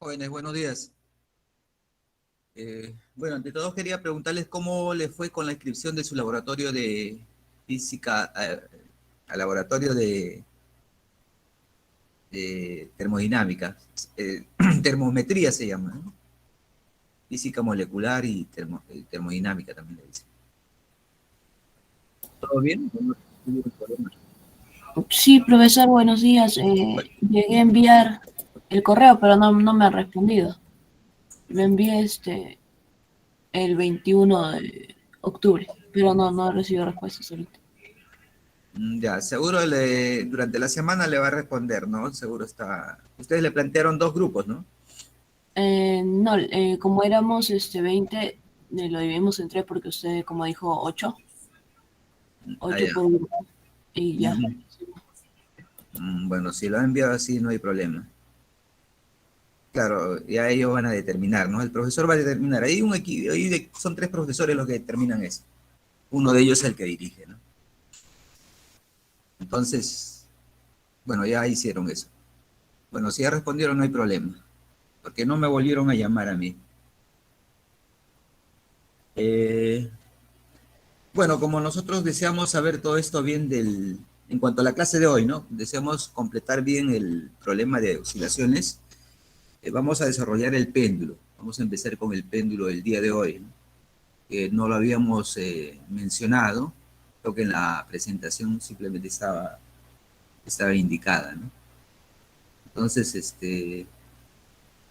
Jóvenes, buenos días. Bueno, ante todo quería preguntarles cómo le fue con la inscripción de su laboratorio de física, al laboratorio de termodinámica. Termometría se llama, ¿no? Física molecular y termodinámica también le dicen. ¿Todo bien? No tuvieron problemas. Sí, profesor, buenos días. Llegué a enviar el correo, pero no me ha respondido. Lo envié el 21 de octubre, pero no he recibido respuestas ahorita. Ya, seguro durante la semana le va a responder, ¿no? Seguro está. Ustedes le plantearon dos grupos, ¿no? No, como éramos 20, lo dividimos en tres porque usted, como dijo, Ah, ocho ya. por grupo, y ya. Ujú. Bueno, si lo han enviado así, no hay problema. Claro, ya ellos van a determinar, ¿no? El profesor va a determinar. Hay un equipo, son tres profesores los que determinan eso. Uno de ellos es el que dirige, ¿no? Entonces, bueno, ya hicieron eso. Bueno, si ya respondieron, no hay problema, porque no me volvieron a llamar a mí. Eh, bueno, como nosotros deseamos saber todo esto bien en cuanto a la clase de hoy, ¿no? Deseamos completar bien el problema de oscilaciones. Vamos a desarrollar el péndulo. Vamos a empezar con el péndulo del día de hoy, ¿no? Que no lo habíamos mencionado, creo que en la presentación simplemente estaba indicada, ¿no? Entonces,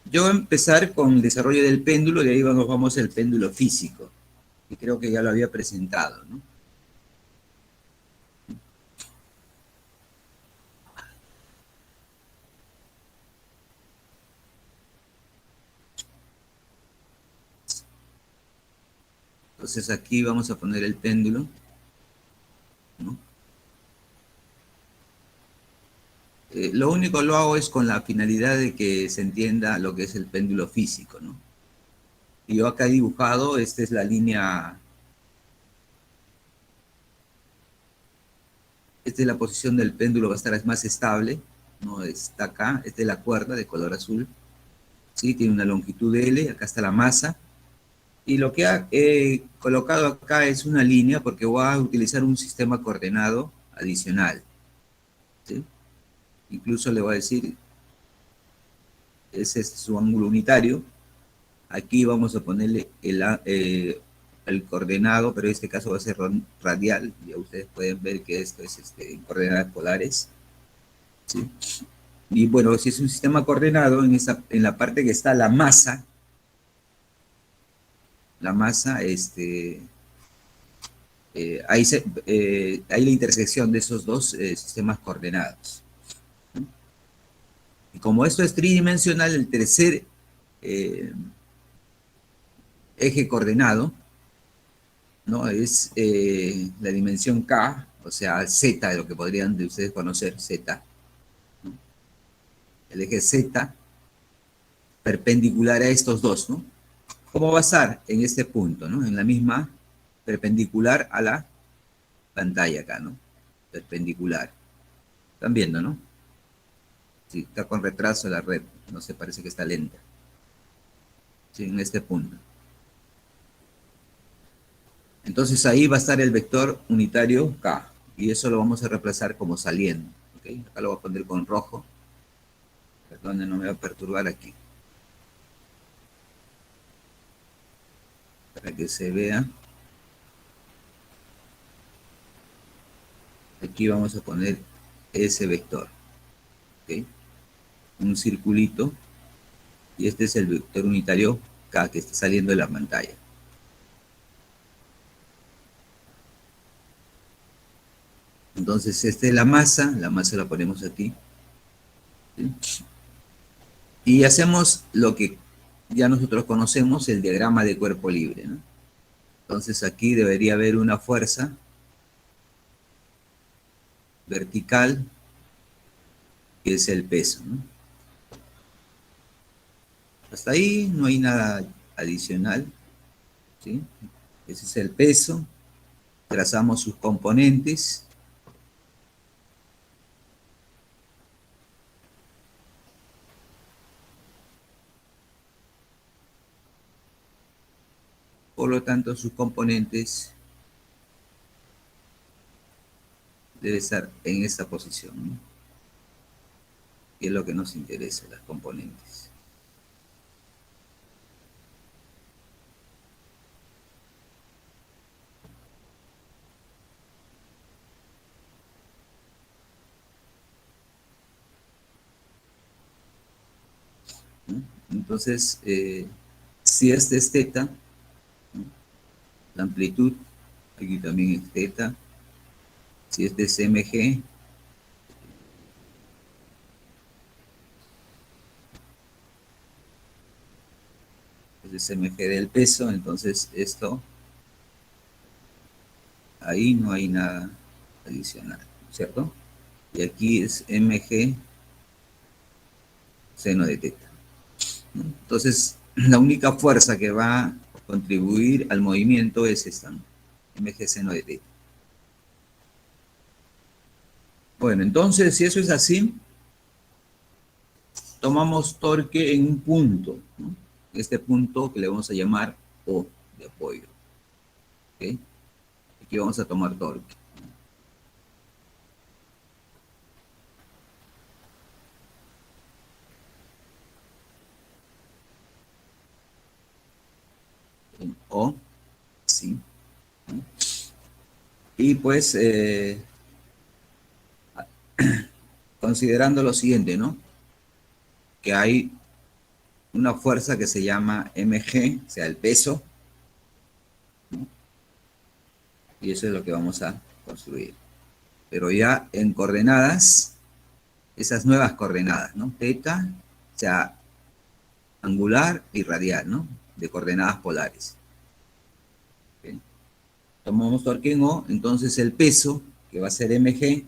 yo voy a empezar con el desarrollo del péndulo, y ahí nos vamos al péndulo físico, que creo que ya lo había presentado, ¿no? Entonces aquí vamos a poner el péndulo, ¿no? Lo único lo hago es con la finalidad de que se entienda lo que es el péndulo físico, ¿no? Y yo acá he dibujado, esta es la línea. Esta es la posición del péndulo, va a estar más estable, ¿no? Está acá, esta es la cuerda de color azul, ¿sí? Tiene una longitud de L, acá está la masa, y lo que he colocado acá es una línea porque voy a utilizar un sistema coordenado adicional, ¿sí? Incluso le voy a decir, ese es su ángulo unitario, aquí vamos a ponerle el coordenado, pero en este caso va a ser radial, ya ustedes pueden ver que esto es en coordenadas polares, ¿sí? Y bueno, si es un sistema coordenado, en la parte que está la masa, hay la intersección de esos dos sistemas coordenados. Y como esto es tridimensional, el tercer eh, eje coordenado, ¿no? Es la dimensión K, o sea, Z, de lo que podrían de ustedes conocer, Z, ¿no? El eje Z perpendicular a estos dos, ¿no? ¿Cómo va a estar en este punto, ¿no? En la misma perpendicular a la pantalla acá, ¿no? Perpendicular. ¿Están viendo, no? Sí, está con retraso la red. No sé, parece que está lenta. Sí, en este punto. Entonces ahí va a estar el vector unitario K. Y eso lo vamos a reemplazar como saliendo. ¿Ok? Acá lo voy a poner con rojo. Perdón, no me va a perturbar aquí. Para que se vea. Aquí vamos a poner ese vector. ¿Ok? Un circulito. Y este es el vector unitario K que está saliendo de la pantalla. Entonces, esta es la masa la ponemos aquí. ¿Sí? Y hacemos lo que ya nosotros conocemos, el diagrama de cuerpo libre, ¿no? Entonces aquí debería haber una fuerza vertical, que es el peso, ¿no? Hasta ahí no hay nada adicional, ¿sí? Ese es el peso, trazamos sus componentes. Por lo tanto, sus componentes deben estar en esta posición, ¿no? Que es lo que nos interesa, las componentes. ¿No? Entonces, si este es teta, ¿no? La amplitud, aquí también es teta. Si este es mg, este es mg del peso, entonces esto, ahí no hay nada adicional, ¿cierto? Y aquí es mg seno de teta, ¿no? Entonces, la única fuerza que va a contribuir al movimiento es esta, ¿no? Mg seno de teta. Bueno, entonces, si eso es así, tomamos torque en un punto, ¿no? Este punto que le vamos a llamar O de apoyo. ¿Okay? Aquí vamos a tomar torque. En O, sí. ¿No? Y pues, considerando lo siguiente, ¿no? Que hay una fuerza que se llama mg, o sea, el peso, ¿no? Y eso es lo que vamos a construir. Pero ya en coordenadas, esas nuevas coordenadas, ¿no? Teta, o sea, angular y radial, ¿no? De coordenadas polares. ¿Okay? Tomamos torque en O, entonces el peso, que va a ser mg,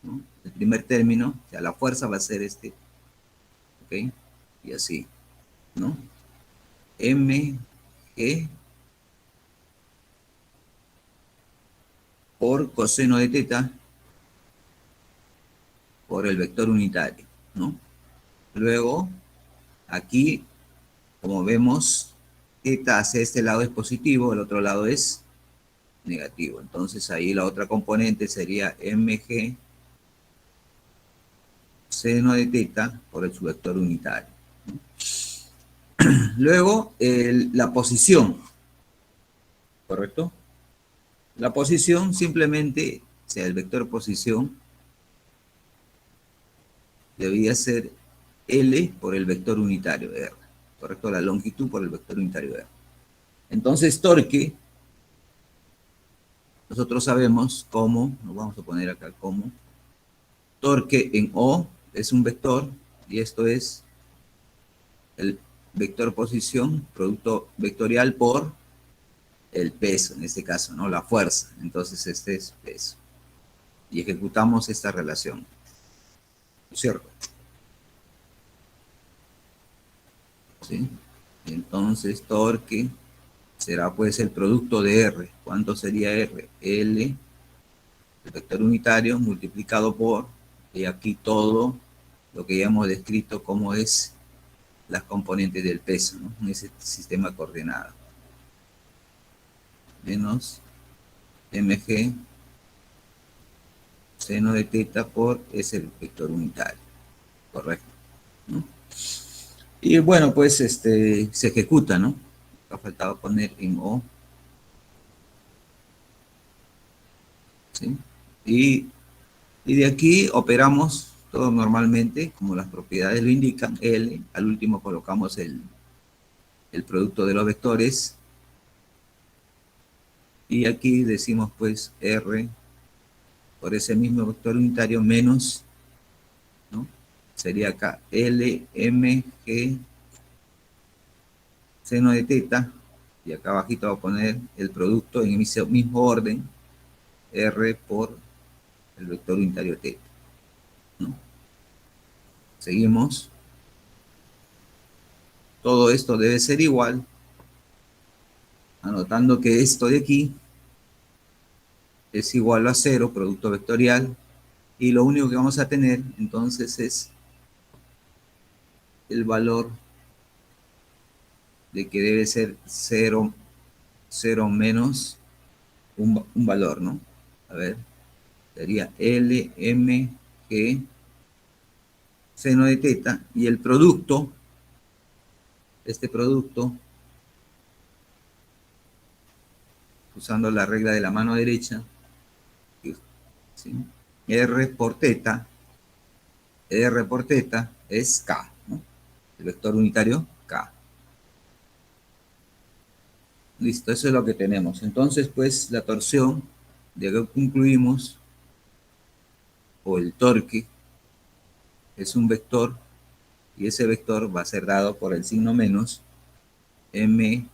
¿no? El primer término, o sea, la fuerza va a ser este, ¿ok? Y así, ¿no? mg por coseno de teta por el vector unitario, ¿no? Luego, aquí, como vemos, teta hacia este lado es positivo, el otro lado es negativo. Entonces ahí la otra componente sería mg seno de teta por el subvector unitario. Luego, la posición, ¿correcto? La posición simplemente, o sea, el vector posición debía ser L por el vector unitario R, ¿correcto? La longitud por el vector unitario R. Entonces, torque, nosotros sabemos cómo, nos vamos a poner acá cómo, torque en O es un vector, y esto es el vector posición, producto vectorial por el peso, en este caso, ¿no? La fuerza. Entonces, este es peso. Y ejecutamos esta relación, ¿cierto? ¿Sí? Y entonces, torque será pues el producto de R. ¿Cuánto sería R? L, el vector unitario, multiplicado por, y aquí todo lo que ya hemos descrito como es las componentes del peso, ¿no? En ese sistema coordenado. Menos mg seno de teta por es el vector unitario, correcto, ¿no? Y bueno, pues se ejecuta, ¿no? Ha faltado poner en O, ¿sí? Y de aquí operamos todo normalmente, como las propiedades lo indican, L, al último colocamos el producto de los vectores, y aquí decimos pues R por ese mismo vector unitario menos, ¿no? Sería acá L, M, G, seno de teta, y acá abajito voy a poner el producto en el mismo orden, R por el vector unitario teta, ¿no? Seguimos. Todo esto debe ser igual, anotando que esto de aquí es igual a 0, producto vectorial, y lo único que vamos a tener entonces es el valor de que debe ser 0, 0 menos un valor, ¿no? A ver, sería L, M, G, seno de teta, y el producto, este producto, usando la regla de la mano derecha, ¿sí? R por teta es K, ¿no? El vector unitario K. Listo, eso es lo que tenemos. Entonces, pues, la torsión, de que concluimos, o el torque, es un vector, y ese vector va a ser dado por el signo menos M,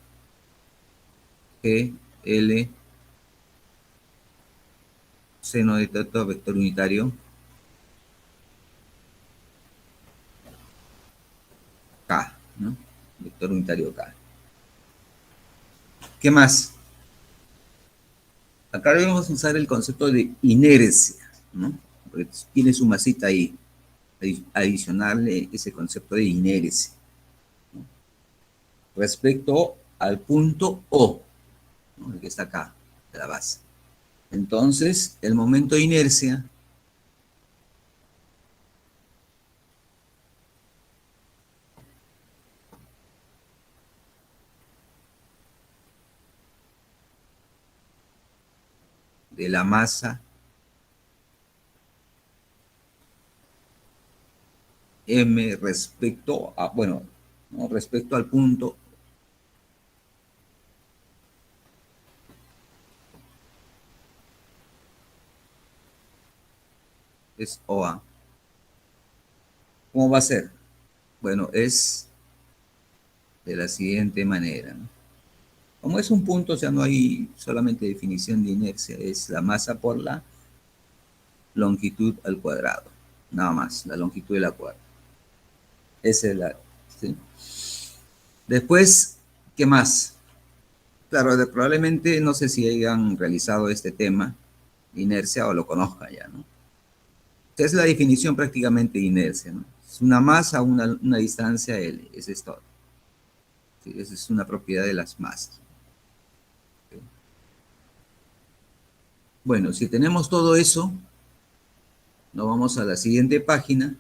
G, L, seno de teta, vector unitario K, ¿no? Vector unitario K. ¿Qué más? Acá debemos usar el concepto de inercia, ¿no? Porque tiene su masita ahí, adicionarle ese concepto de inercia, ¿no? Respecto al punto O, ¿no? El que está acá, de la base. Entonces, el momento de inercia de la masa M respecto a, bueno, ¿no? Respecto al punto es OA. ¿Cómo va a ser? Bueno, es de la siguiente manera, ¿no? Como es un punto, o sea, no hay solamente definición de inercia, es la masa por la longitud al cuadrado. Nada más, la longitud de la cuerda. Esa es la, ¿sí? Después, ¿qué más? Claro, probablemente no sé si hayan realizado este tema, inercia, o lo conozcan ya, ¿no? Es la definición prácticamente de inercia, ¿no? Es una masa a una distancia L, ese es todo. ¿Sí? Esa es una propiedad de las masas. ¿Sí? Bueno, si tenemos todo eso, nos vamos a la siguiente página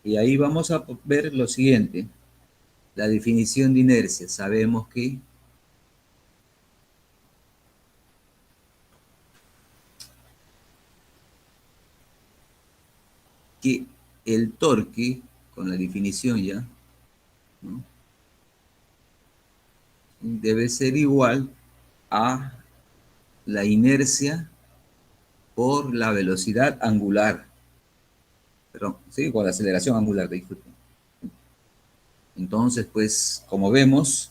y ahí vamos a ver lo siguiente. La definición de inercia. Sabemos que el torque, con la definición ya, ¿no? Debe ser igual a la inercia por la velocidad angular. Perdón, sí, por la aceleración angular, disculpen. Entonces, pues, como vemos,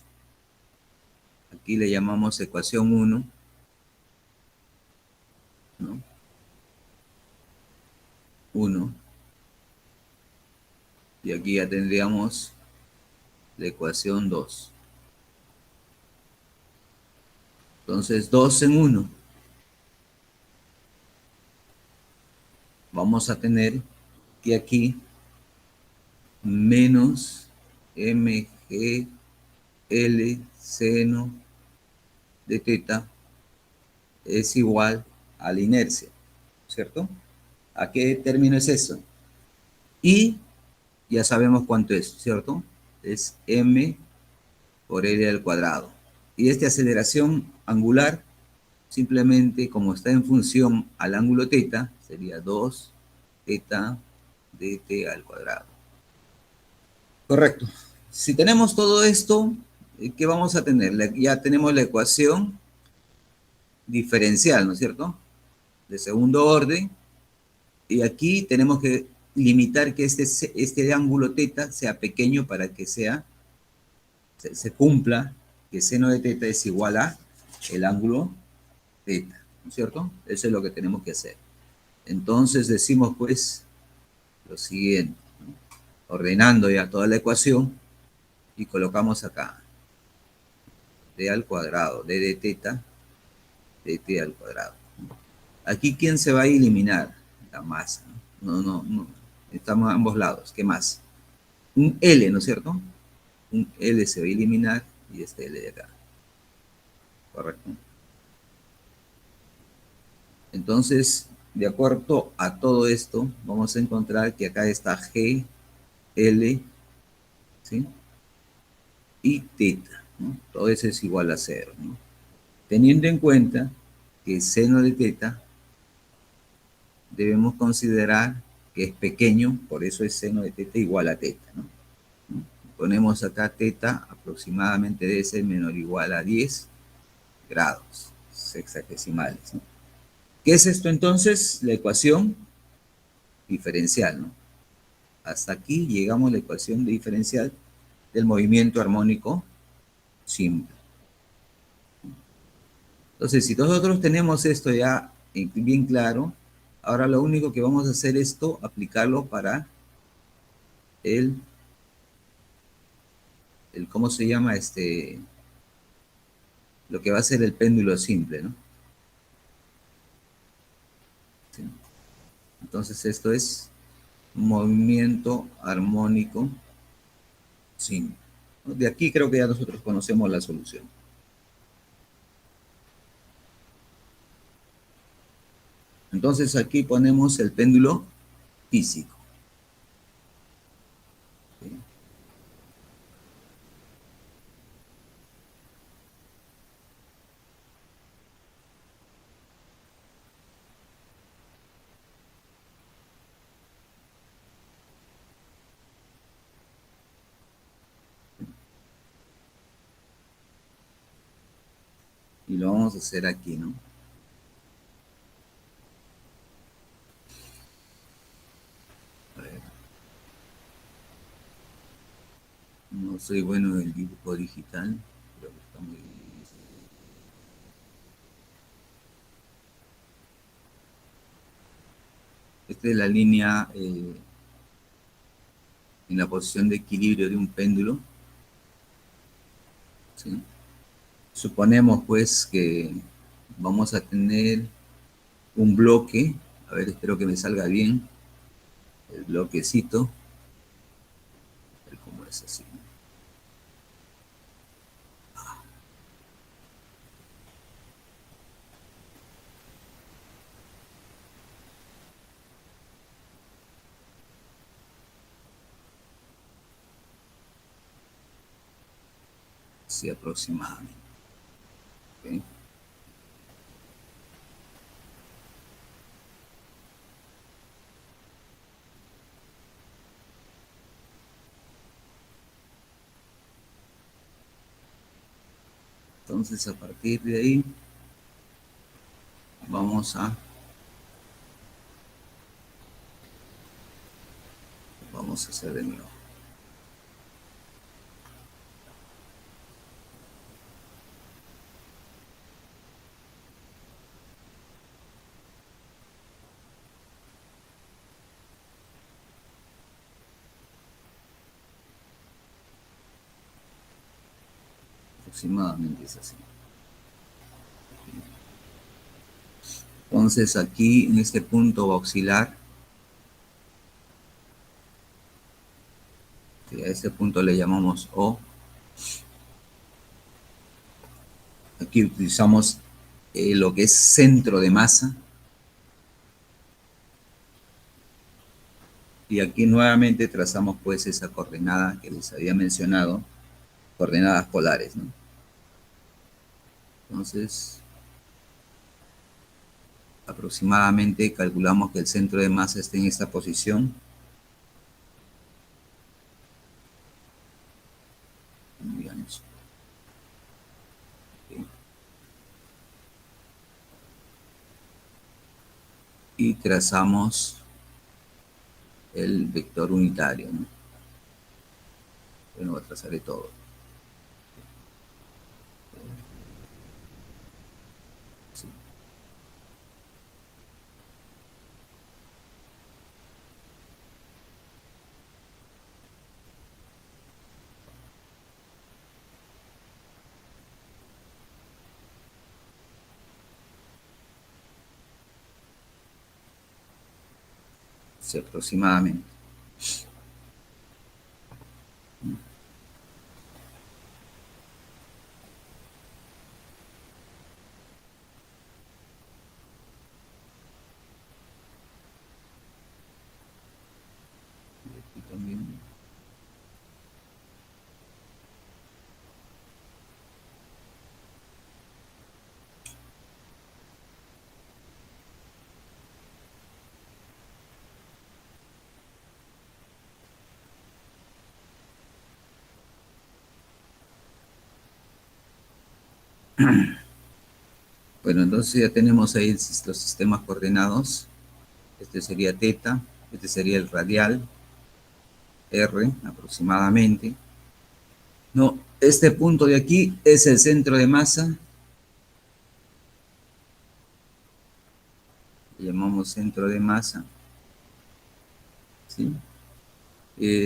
aquí le llamamos ecuación 1, ¿no? 1. Y aquí ya tendríamos la ecuación 2. Entonces, 2 en 1. Vamos a tener que aquí menos mg L seno de teta es igual a la inercia, ¿cierto? ¿A qué término es eso? Y ya sabemos cuánto es, ¿cierto? Es m por L al cuadrado. Y esta aceleración angular, simplemente como está en función al ángulo teta, sería 2 teta dt al cuadrado. Correcto. Si tenemos todo esto, ¿qué vamos a tener? Ya tenemos la ecuación diferencial, ¿no es cierto? De segundo orden. Y aquí tenemos que limitar que este ángulo teta sea pequeño para que se cumpla que seno de teta es igual a el ángulo teta, ¿no es cierto? Eso es lo que tenemos que hacer. Entonces decimos pues lo siguiente, ¿no? Ordenando ya toda la ecuación y colocamos acá d al cuadrado, d de teta, dt al cuadrado. Aquí, ¿quién se va a eliminar? La masa. No. Estamos a ambos lados. ¿Qué más? Un L, ¿no es cierto? un L se va a eliminar y este L de acá. Correcto. Entonces, de acuerdo a todo esto, vamos a encontrar que acá está G, L, ¿sí? Y teta, ¿no? Todo eso es igual a 0, ¿no? Teniendo en cuenta que el seno de teta debemos considerar que es pequeño, por eso es seno de teta igual a teta, ¿no? Ponemos acá teta aproximadamente debe ser menor o igual a 10 grados sexagesimales, ¿no? ¿Qué es esto entonces? La ecuación diferencial, ¿no? Hasta aquí llegamos a la ecuación diferencial del movimiento armónico simple. Entonces, si nosotros tenemos esto ya bien claro, ahora lo único que vamos a hacer es esto, aplicarlo para ¿cómo se llama? Lo que va a ser el péndulo simple, ¿no? ¿Sí? Entonces, esto es movimiento armónico simple. De aquí creo que ya nosotros conocemos la solución. Entonces, aquí ponemos el péndulo físico. ¿Sí? Y lo vamos a hacer aquí, ¿no? A ver. No soy bueno en el dibujo digital, pero está muy bien. Esta es la línea en la posición de equilibrio de un péndulo. ¿Sí? Suponemos pues que vamos a tener un bloque, a ver, espero que me salga bien, el bloquecito, a ver cómo es así. Sí, aproximadamente. ¿Okay? Entonces, a partir de ahí, vamos a hacer de nuevo. Aproximadamente es así. Entonces, aquí en este punto va a oscilar. A este punto le llamamos O. Aquí utilizamos lo que es centro de masa. Y aquí nuevamente trazamos pues esa coordenada que les había mencionado, coordenadas polares, ¿no? Entonces, aproximadamente calculamos que el centro de masa esté en esta posición. Digamos. Y trazamos el vector unitario, ¿no? Bueno, trazaré todo. Sí. Sí, aproximadamente. Bueno, entonces ya tenemos ahí los sistemas coordenados. Este sería teta, este sería el radial, R aproximadamente. No, este punto de aquí es el centro de masa. Le llamamos centro de masa. ¿Sí?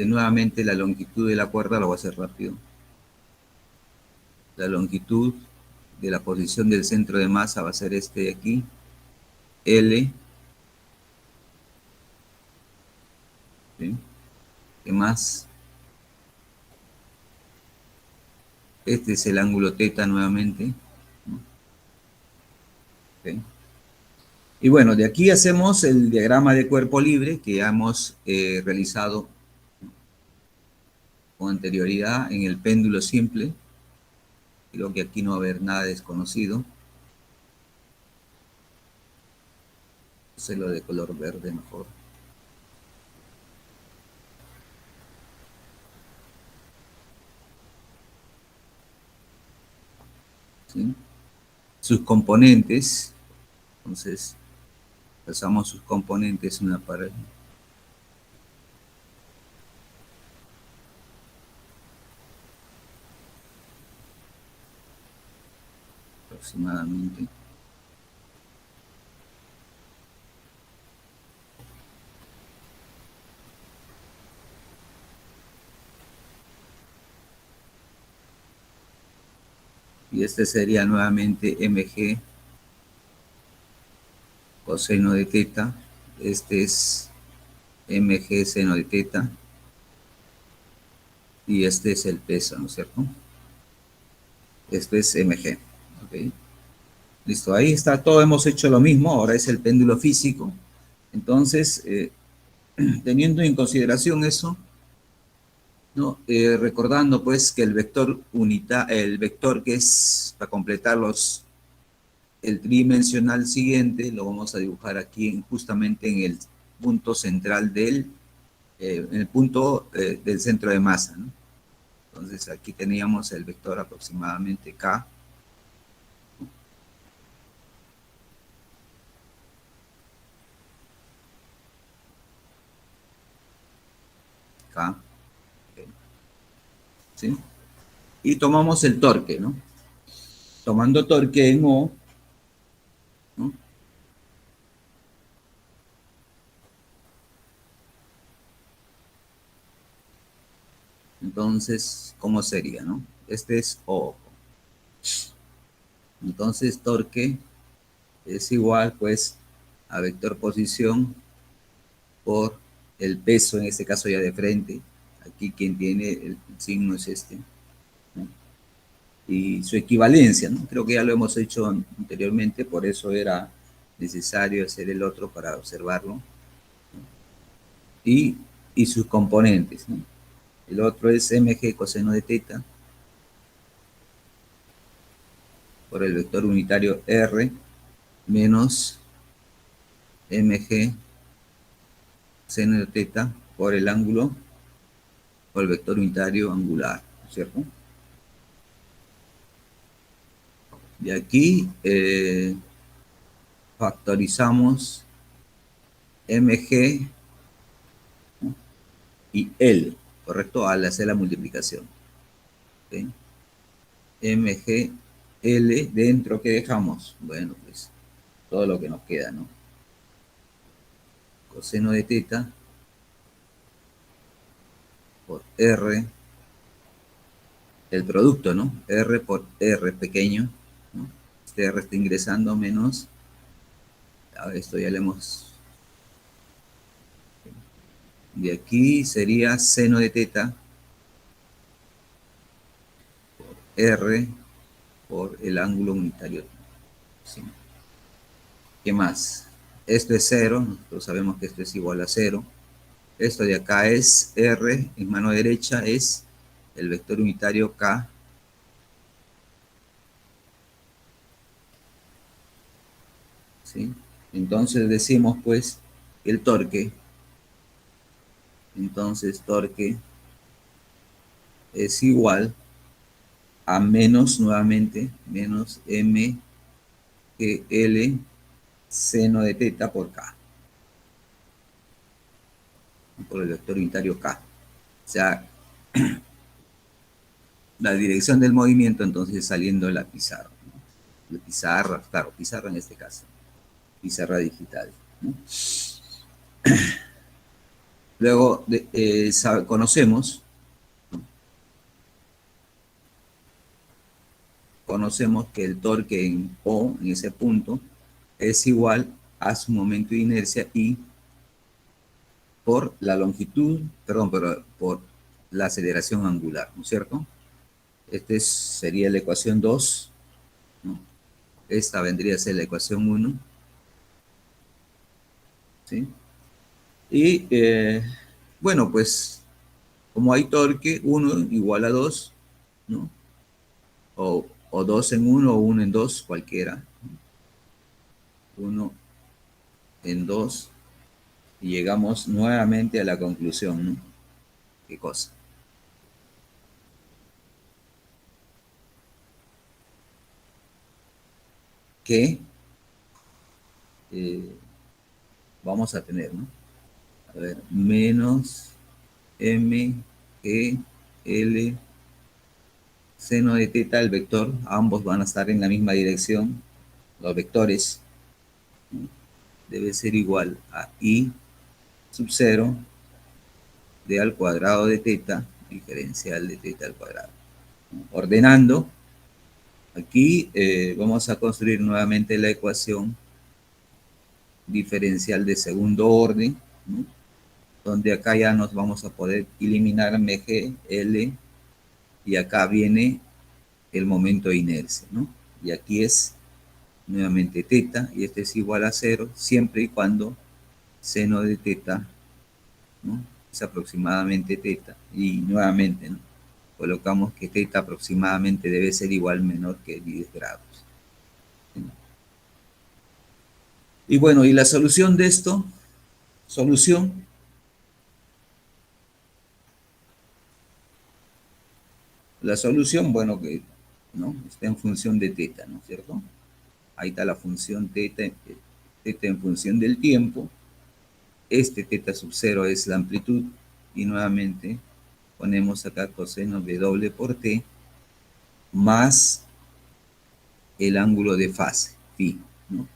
Nuevamente la longitud de la cuerda, lo voy a hacer rápido. La longitud de la posición del centro de masa va a ser este de aquí, L. ¿Sí? ¿Qué más? Este es el ángulo teta nuevamente. ¿Sí? Y bueno, de aquí hacemos el diagrama de cuerpo libre que ya hemos realizado con anterioridad en el péndulo simple. Creo que aquí no va a haber nada desconocido. Hacerlo de color verde mejor. ¿Sí? Sus componentes. Entonces, pasamos sus componentes una para aproximadamente. Y este sería nuevamente mg coseno de teta. Este es mg seno de teta. Y este es el peso, ¿no es cierto? Este es mg. ¿Okay? Listo, ahí está todo, hemos hecho lo mismo, ahora es el péndulo físico. Entonces, teniendo en consideración eso, ¿no? Recordando pues que el vector el vector que es para completar el tridimensional siguiente, lo vamos a dibujar aquí justamente en el punto central en el punto del centro de masa, ¿no? Entonces aquí teníamos el vector aproximadamente K. K. ¿Sí? Y tomamos el torque, ¿no? Tomando torque en O, ¿no? Entonces, ¿cómo sería, no? Este es O. Entonces, torque es igual, pues, a vector posición por el peso, en este caso ya de frente. Aquí quien tiene el signo es este, ¿no? Y su equivalencia, ¿no? Creo que ya lo hemos hecho anteriormente, por eso era necesario hacer el otro para observarlo. ¿No? Y sus componentes, ¿no? El otro es mg coseno de teta por el vector unitario r menos mg seno de teta por el ángulo, por el vector unitario angular, ¿cierto? Y aquí factorizamos mg, ¿no? Y L, ¿correcto? Al hacer la multiplicación. ¿Okay? mg L dentro, ¿qué dejamos? Bueno, pues todo lo que nos queda, ¿no? Coseno de teta por R, el producto, ¿no? R por R pequeño, ¿no? Este R está ingresando menos, esto ya le hemos... De aquí sería seno de teta por R por el ángulo unitario. ¿Sí? ¿Qué más? Esto es 0, nosotros sabemos que esto es igual a 0. Esto de acá es R, en mano derecha es el vector unitario K. ¿Sí? Entonces decimos pues el torque. Entonces torque es igual a menos, nuevamente, menos M que L seno de teta por K, por el vector unitario K. O sea, la dirección del movimiento entonces saliendo de la pizarra. ¿No? La pizarra, claro, pizarra en este caso, pizarra digital. ¿No? Luego conocemos que el torque en O, en ese punto, es igual a su momento de inercia I por la longitud, perdón, pero por la aceleración angular, ¿no es cierto? Esta sería la ecuación 2, ¿no? Esta vendría a ser la ecuación 1, ¿sí? Y bueno, pues como hay torque, 1 igual a 2, ¿no? O 2 en 1 o 1 en 2, cualquiera. 1 en 2, y llegamos nuevamente a la conclusión, ¿no? ¿Qué cosa? Que eh, vamos a tener, ¿no? A ver, menos M, G, L, seno de teta, el vector, ambos van a estar en la misma dirección, los vectores, ¿no? Debe ser igual a I sub 0 d al cuadrado de teta, diferencial de teta al cuadrado. Ordenando, aquí vamos a construir nuevamente la ecuación diferencial de segundo orden, ¿no? Donde acá ya nos vamos a poder eliminar MG, L, y acá viene el momento de inercia, ¿no? Y aquí es nuevamente teta, y este es igual a 0, siempre y cuando seno de teta, ¿no? Es aproximadamente teta, y nuevamente, ¿no? Colocamos que teta aproximadamente debe ser igual menor que 10 grados. ¿Sí? Y bueno, y la solución de esto, solución, la solución, bueno, que ¿no? Está en función de teta, ¿no es cierto? Ahí está la función teta, teta en función del tiempo. Este teta sub 0 es la amplitud, y nuevamente ponemos acá coseno de doble por t más el ángulo de fase, phi, ¿no?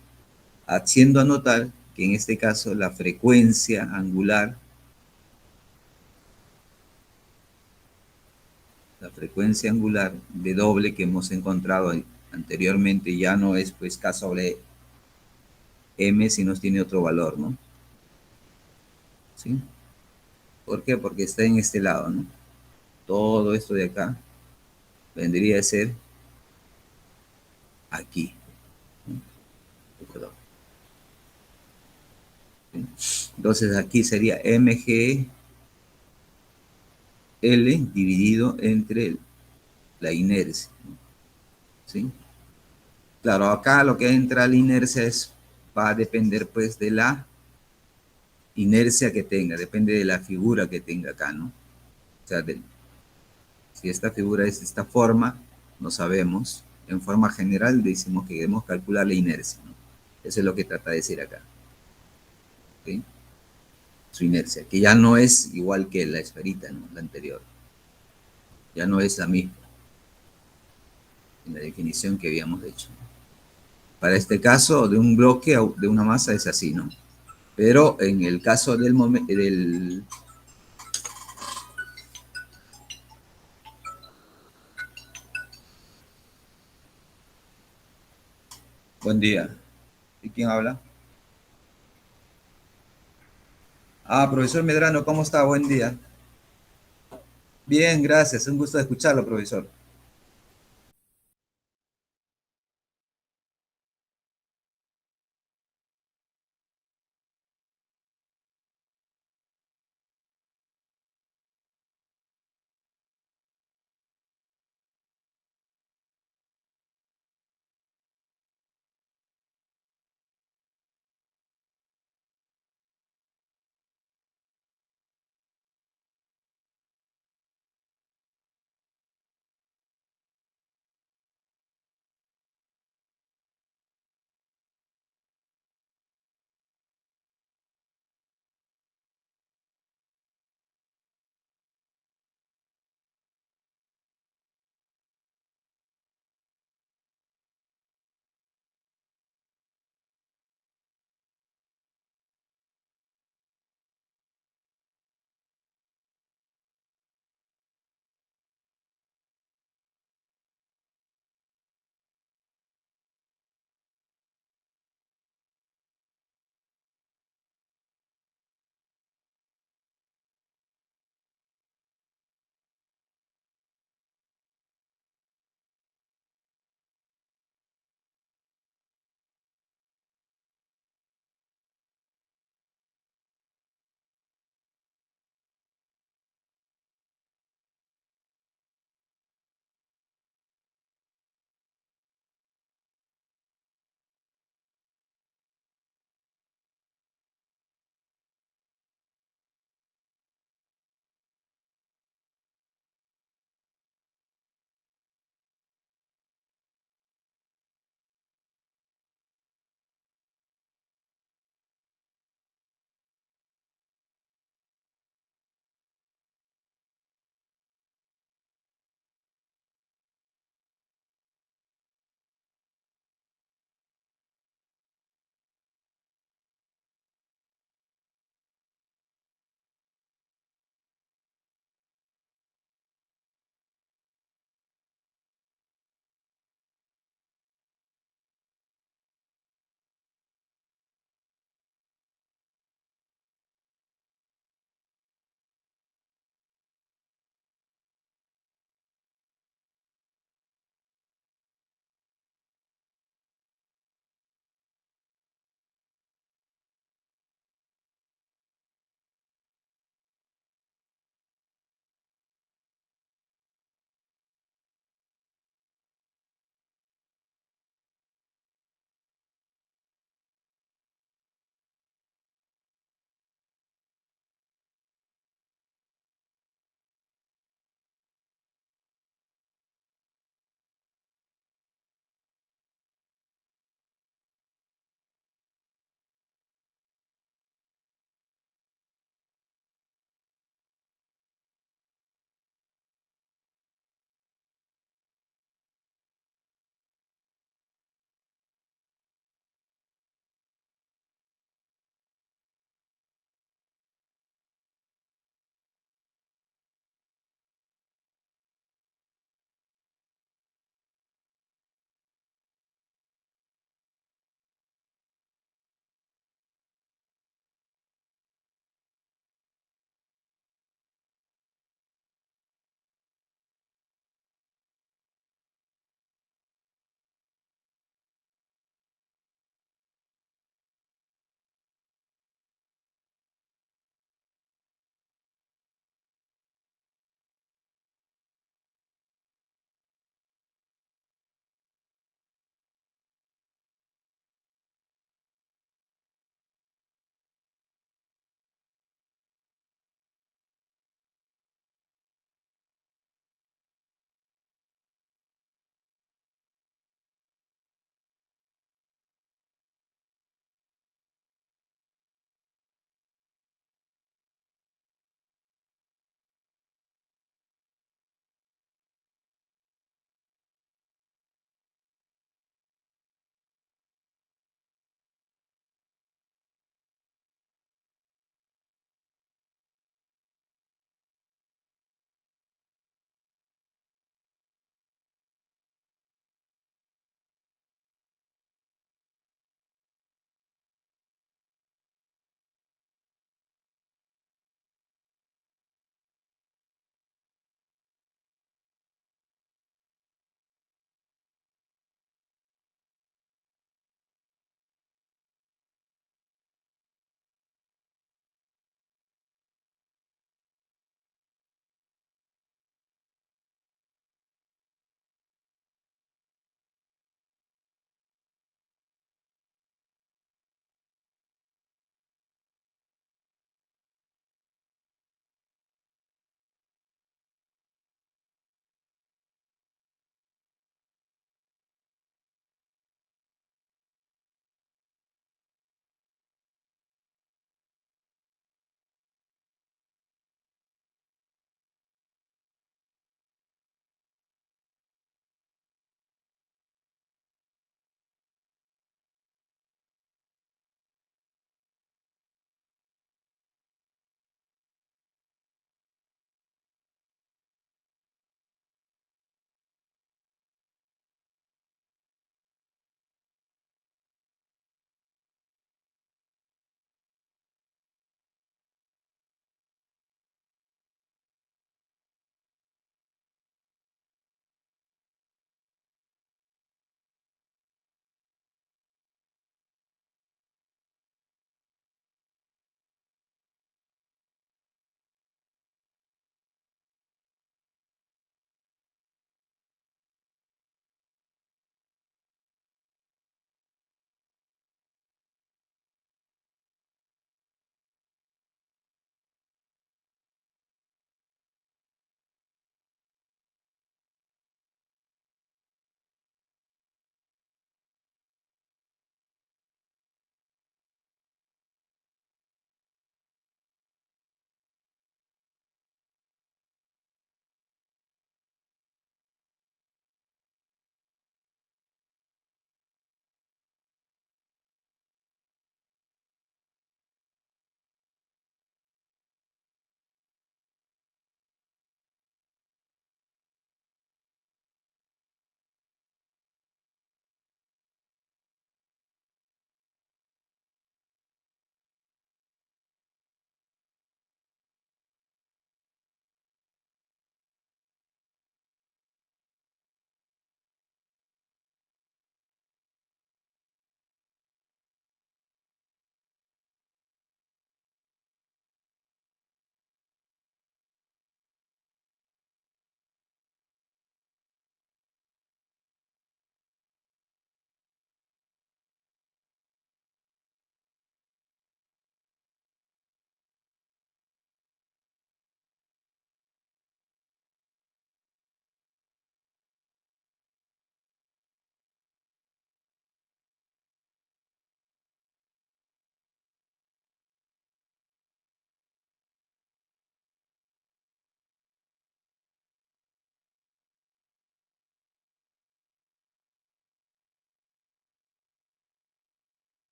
Haciendo anotar que en este caso la frecuencia angular, de doble que hemos encontrado anteriormente ya no es pues k sobre m, sino tiene otro valor, ¿no? ¿Sí? ¿Por qué? Porque está en este lado, ¿no? Todo esto de acá vendría a ser aquí, ¿no? Entonces aquí sería mg L dividido entre la inercia, ¿sí? Claro, acá lo que entra la inercia va a depender pues de la inercia que tenga, depende de la figura que tenga acá, ¿no? O sea, si esta figura es de esta forma, no sabemos. En forma general decimos que debemos calcular la inercia, ¿no? Eso es lo que trata de decir acá, ¿sí? Su inercia, que ya no es igual que la esferita, ¿no? La anterior. Ya no es la misma en la definición que habíamos hecho. Para este caso, de un bloque, de una masa, es así, ¿no? Pero en el caso del. Buen día. ¿Y quién habla? Ah, profesor Medrano, ¿cómo está? Buen día. Bien, gracias. Un gusto escucharlo, profesor.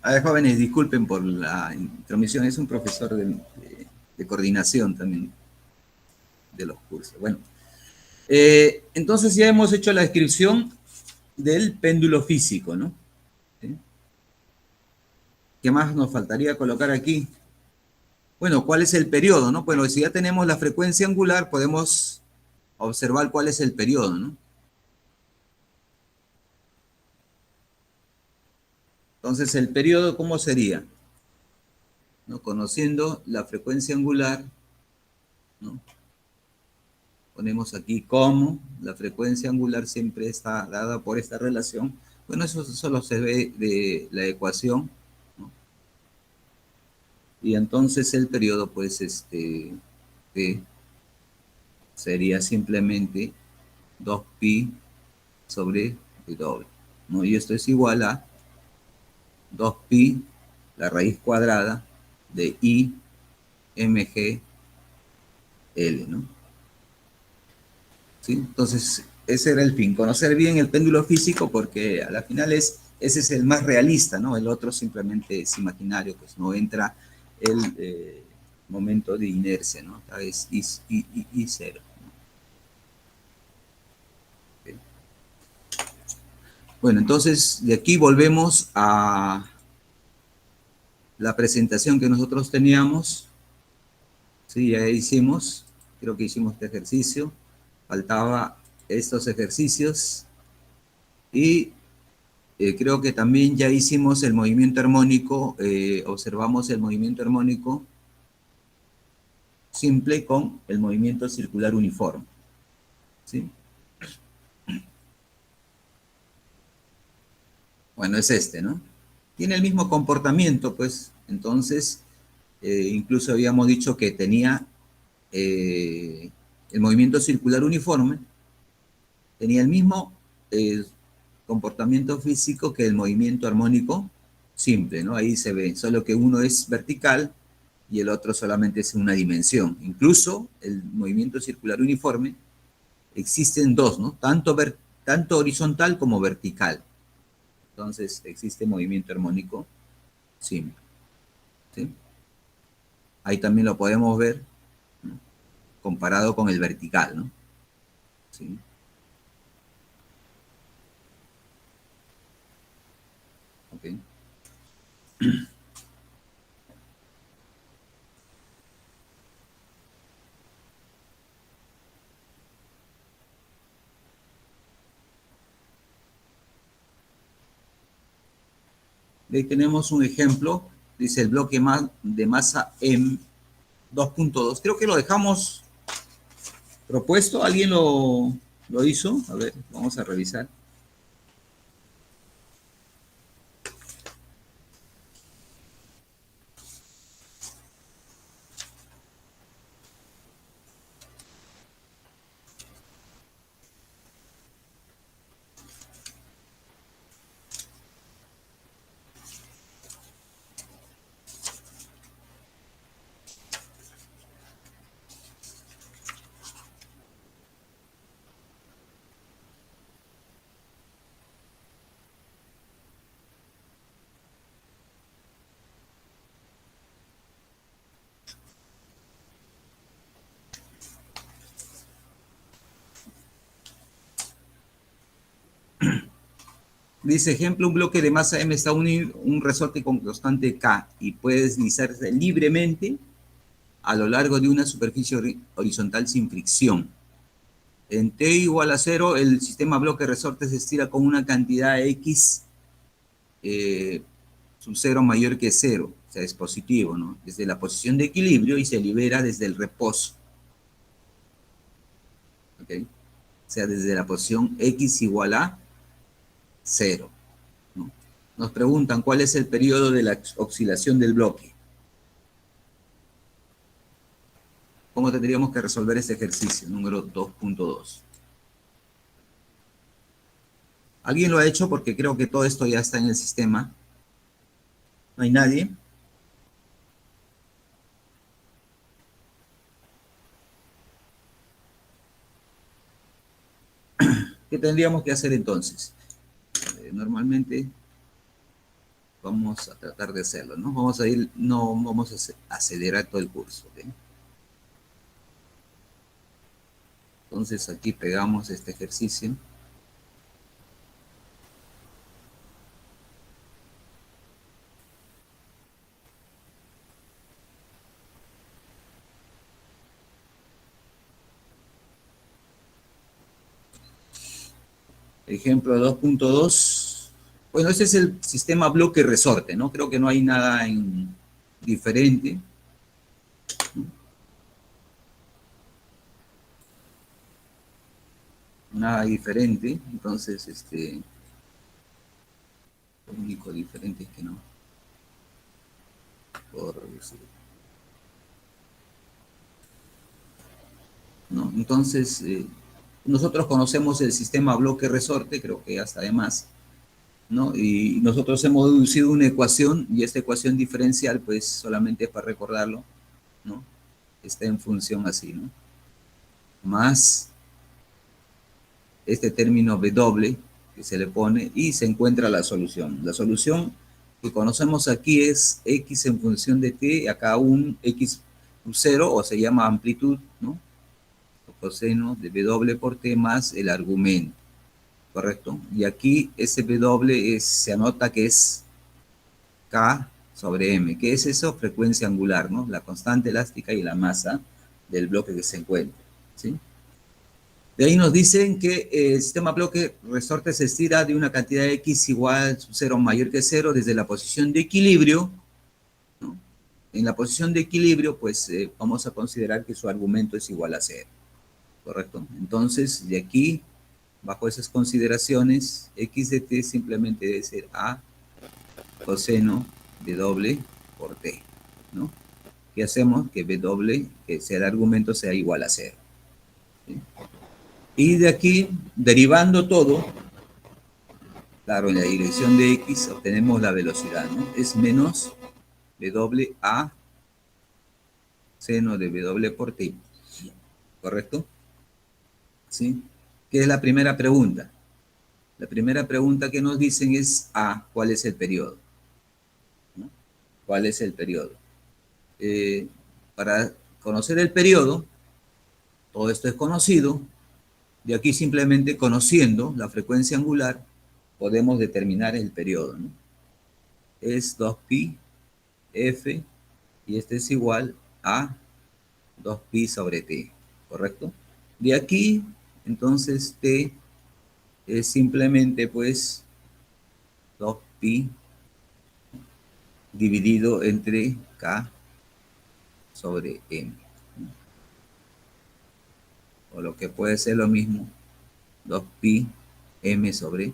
A ver, jóvenes, disculpen por la intromisión, es un profesor de coordinación también de los cursos. Bueno, entonces ya hemos hecho la descripción del péndulo físico, ¿no? ¿Sí? ¿Qué más nos faltaría colocar aquí? Bueno, ¿cuál es el periodo, no? Bueno, si ya tenemos la frecuencia angular, podemos observar cuál es el periodo, ¿no? Entonces, el periodo, ¿cómo sería? ¿No? Conociendo la frecuencia angular, ¿no? Ponemos aquí como la frecuencia angular siempre está dada por esta relación. Bueno, eso solo se ve de la ecuación, ¿no? Y entonces el periodo, pues, T sería simplemente 2pi sobre W, ¿no? Y esto es igual a 2pi, la raíz cuadrada de I mg L, ¿no? ¿Sí? Entonces, ese era el fin, conocer bien el péndulo físico porque a la final ese es el más realista, ¿no? El otro simplemente es imaginario, pues no entra el momento de inercia, ¿no? Es I cero. ¿No? Bueno, entonces de aquí volvemos a la presentación que nosotros teníamos. Sí, ya hicimos, creo que hicimos este ejercicio, faltaba estos ejercicios y creo que también ya hicimos el movimiento armónico, observamos el movimiento armónico simple con el movimiento circular uniforme, ¿sí? Bueno, es este, ¿no? Tiene el mismo comportamiento, pues, entonces, incluso habíamos dicho que tenía el movimiento circular uniforme, tenía el mismo comportamiento físico que el movimiento armónico simple, ¿no? Ahí se ve, solo que uno es vertical y el otro solamente es una dimensión. Incluso el movimiento circular uniforme existen dos, ¿no? Tanto horizontal como vertical. Entonces existe movimiento armónico simple, ¿sí? Ahí también lo podemos ver, ¿no? Comparado con el vertical, ¿no? ¿Sí? Okay. Ahí tenemos un ejemplo, dice el bloque de masa M 2.2. Creo que lo dejamos propuesto, ¿alguien lo hizo? A ver, vamos a revisar. Dice, ejemplo, un bloque de masa M está unido un resorte con constante K y puede deslizarse libremente a lo largo de una superficie horizontal sin fricción. En T igual a 0, el sistema bloque resorte se estira con una cantidad X sub 0 mayor que 0, o sea, es positivo, ¿no? Desde la posición de equilibrio y se libera desde el reposo. ¿Ok? O sea, desde la posición X igual a 0. ¿No? Nos preguntan cuál es el periodo de la oscilación del bloque. ¿Cómo tendríamos que resolver este ejercicio? Número 2.2. ¿Alguien lo ha hecho? Porque creo que todo esto ya está en el sistema. ¿No hay nadie? ¿Qué tendríamos que hacer entonces? Normalmente vamos a tratar de hacerlo, ¿no? Vamos a ir, no vamos a acelerar todo el curso, ¿ok? Entonces aquí pegamos este ejercicio. Ejemplo 2.2. Bueno, este es el sistema bloque-resorte, ¿no? Creo que no hay nada diferente. Nada diferente. Entonces, lo único diferente es que no. ¿No? Entonces, nosotros conocemos el sistema bloque-resorte, creo que hasta además, ¿no? Y nosotros hemos deducido una ecuación, y esta ecuación diferencial, pues solamente para recordarlo, ¿no? Está en función así, ¿no? Más este término W que se le pone y se encuentra la solución. La solución que conocemos aquí es X en función de T, acá un X 0, o se llama amplitud, ¿no? O coseno de W por T más el argumento, ¿correcto? Y aquí ese W se anota que es K sobre M. ¿Qué es eso? Frecuencia angular, ¿no? La constante elástica y la masa del bloque que se encuentra, ¿sí? De ahí nos dicen que el sistema bloque resorte se estira de una cantidad de X igual a 0 mayor que 0 desde la posición de equilibrio, ¿no? En la posición de equilibrio, pues vamos a considerar que su argumento es igual a 0, ¿correcto? Entonces, de aquí, bajo esas consideraciones, X de T simplemente debe ser A coseno de W por T, ¿no? ¿Qué hacemos? Que W, que sea el argumento, sea igual a 0. ¿Sí? Y de aquí, derivando todo, claro, en la dirección de X obtenemos la velocidad, ¿no? Es menos WA seno de W por T, ¿correcto? ¿Sí? ¿Qué es la primera pregunta? La primera pregunta que nos dicen es A, ¿cuál es el periodo? ¿No? ¿Cuál es el periodo? Para conocer el periodo, todo esto es conocido, de aquí simplemente conociendo la frecuencia angular, podemos determinar el periodo, ¿no? Es 2pi f, y este es igual a 2pi sobre t, ¿correcto? De aquí, entonces, t es simplemente, pues, 2pi dividido entre k sobre m, ¿no? O lo que puede ser lo mismo, 2pi m sobre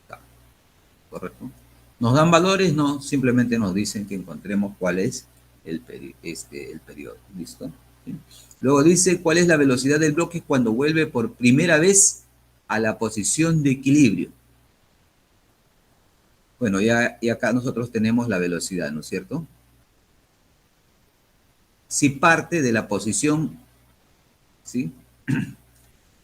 k, ¿correcto? ¿Nos dan valores? No, simplemente nos dicen que encontremos cuál es el periodo, ¿listo? ¿Sí? Luego dice cuál es la velocidad del bloque cuando vuelve por primera vez a la posición de equilibrio. Bueno, ya acá nosotros tenemos la velocidad, ¿no es cierto? Si parte de la posición, ¿sí?,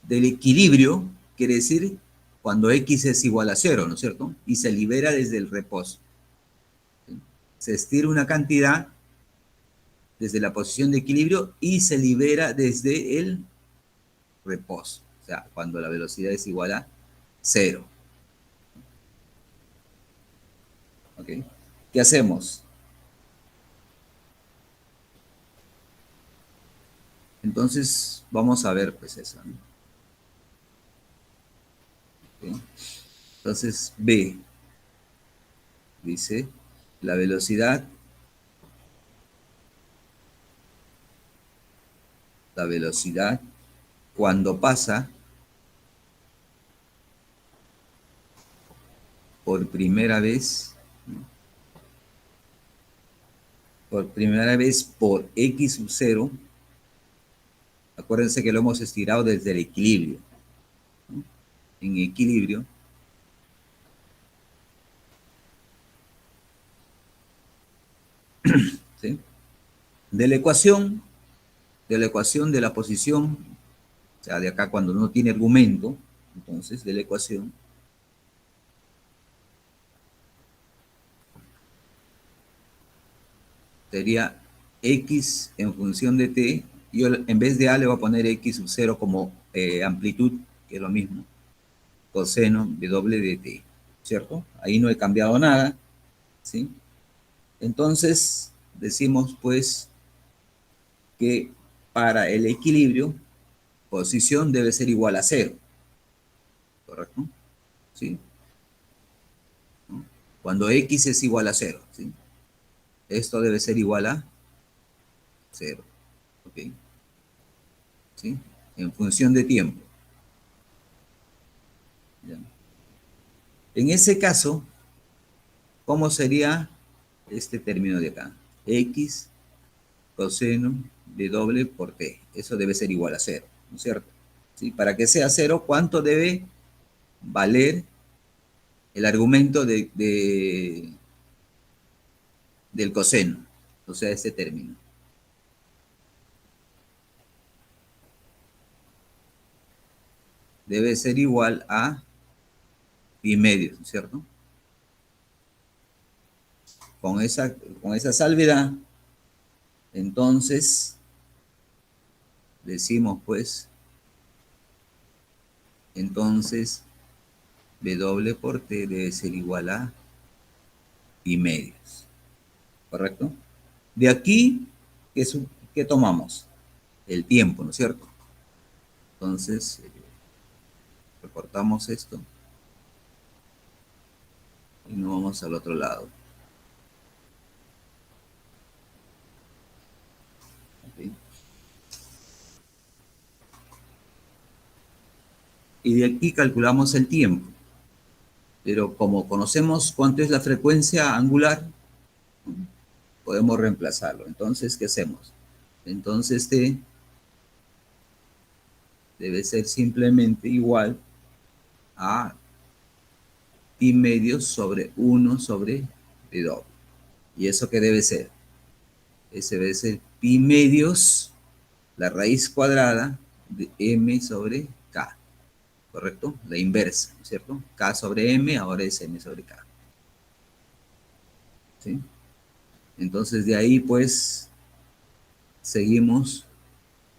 del equilibrio, quiere decir cuando X es igual a 0, ¿no es cierto? Y se libera desde el reposo. ¿Sí? Se estira una cantidad desde la posición de equilibrio y se libera desde el reposo. O sea, cuando la velocidad es igual a 0. ¿Ok? ¿Qué hacemos? Entonces, vamos a ver pues eso, ¿no? ¿Okay? Entonces, B dice la velocidad cuando pasa por primera vez, ¿no?, por X sub 0, acuérdense que lo hemos estirado desde el equilibrio, ¿no? En equilibrio, ¿sí?, de la ecuación de la posición, o sea, de acá cuando no tiene argumento, entonces de la ecuación, sería x en función de t. Yo en vez de a le voy a poner x sub 0 como amplitud, que es lo mismo, coseno w de t, ¿cierto? Ahí no he cambiado nada, ¿sí? Entonces, decimos pues que para el equilibrio, posición debe ser igual a 0, ¿correcto? ¿Sí? ¿No? Cuando x es igual a 0, ¿sí? Esto debe ser igual a 0, ¿ok? ¿Sí? En función de tiempo. ¿Ya? En ese caso, ¿cómo sería este término de acá? X coseno de doble por t. Eso debe ser igual a 0, ¿no es cierto? ¿Sí? Para que sea 0, ¿cuánto debe valer el argumento del coseno? O sea, este término. Debe ser igual a pi medios, ¿no es cierto? Con esa salvedad, entonces, decimos pues, entonces, W por T debe ser igual a pi medios, ¿correcto? De aquí, ¿qué tomamos? El tiempo, ¿no es cierto? Entonces, recortamos esto y nos vamos al otro lado. ¿Okay? Y de aquí calculamos el tiempo. Pero como conocemos cuánto es la frecuencia angular, podemos reemplazarlo. Entonces, ¿qué hacemos? Entonces, T debe ser simplemente igual a pi medios sobre 1 sobre pi doble. ¿Y eso qué debe ser? Ese debe ser pi medios, la raíz cuadrada de m sobre k. ¿Correcto? La inversa, ¿cierto? K sobre m, ahora es m sobre k. ¿Sí? Entonces, de ahí, pues, seguimos.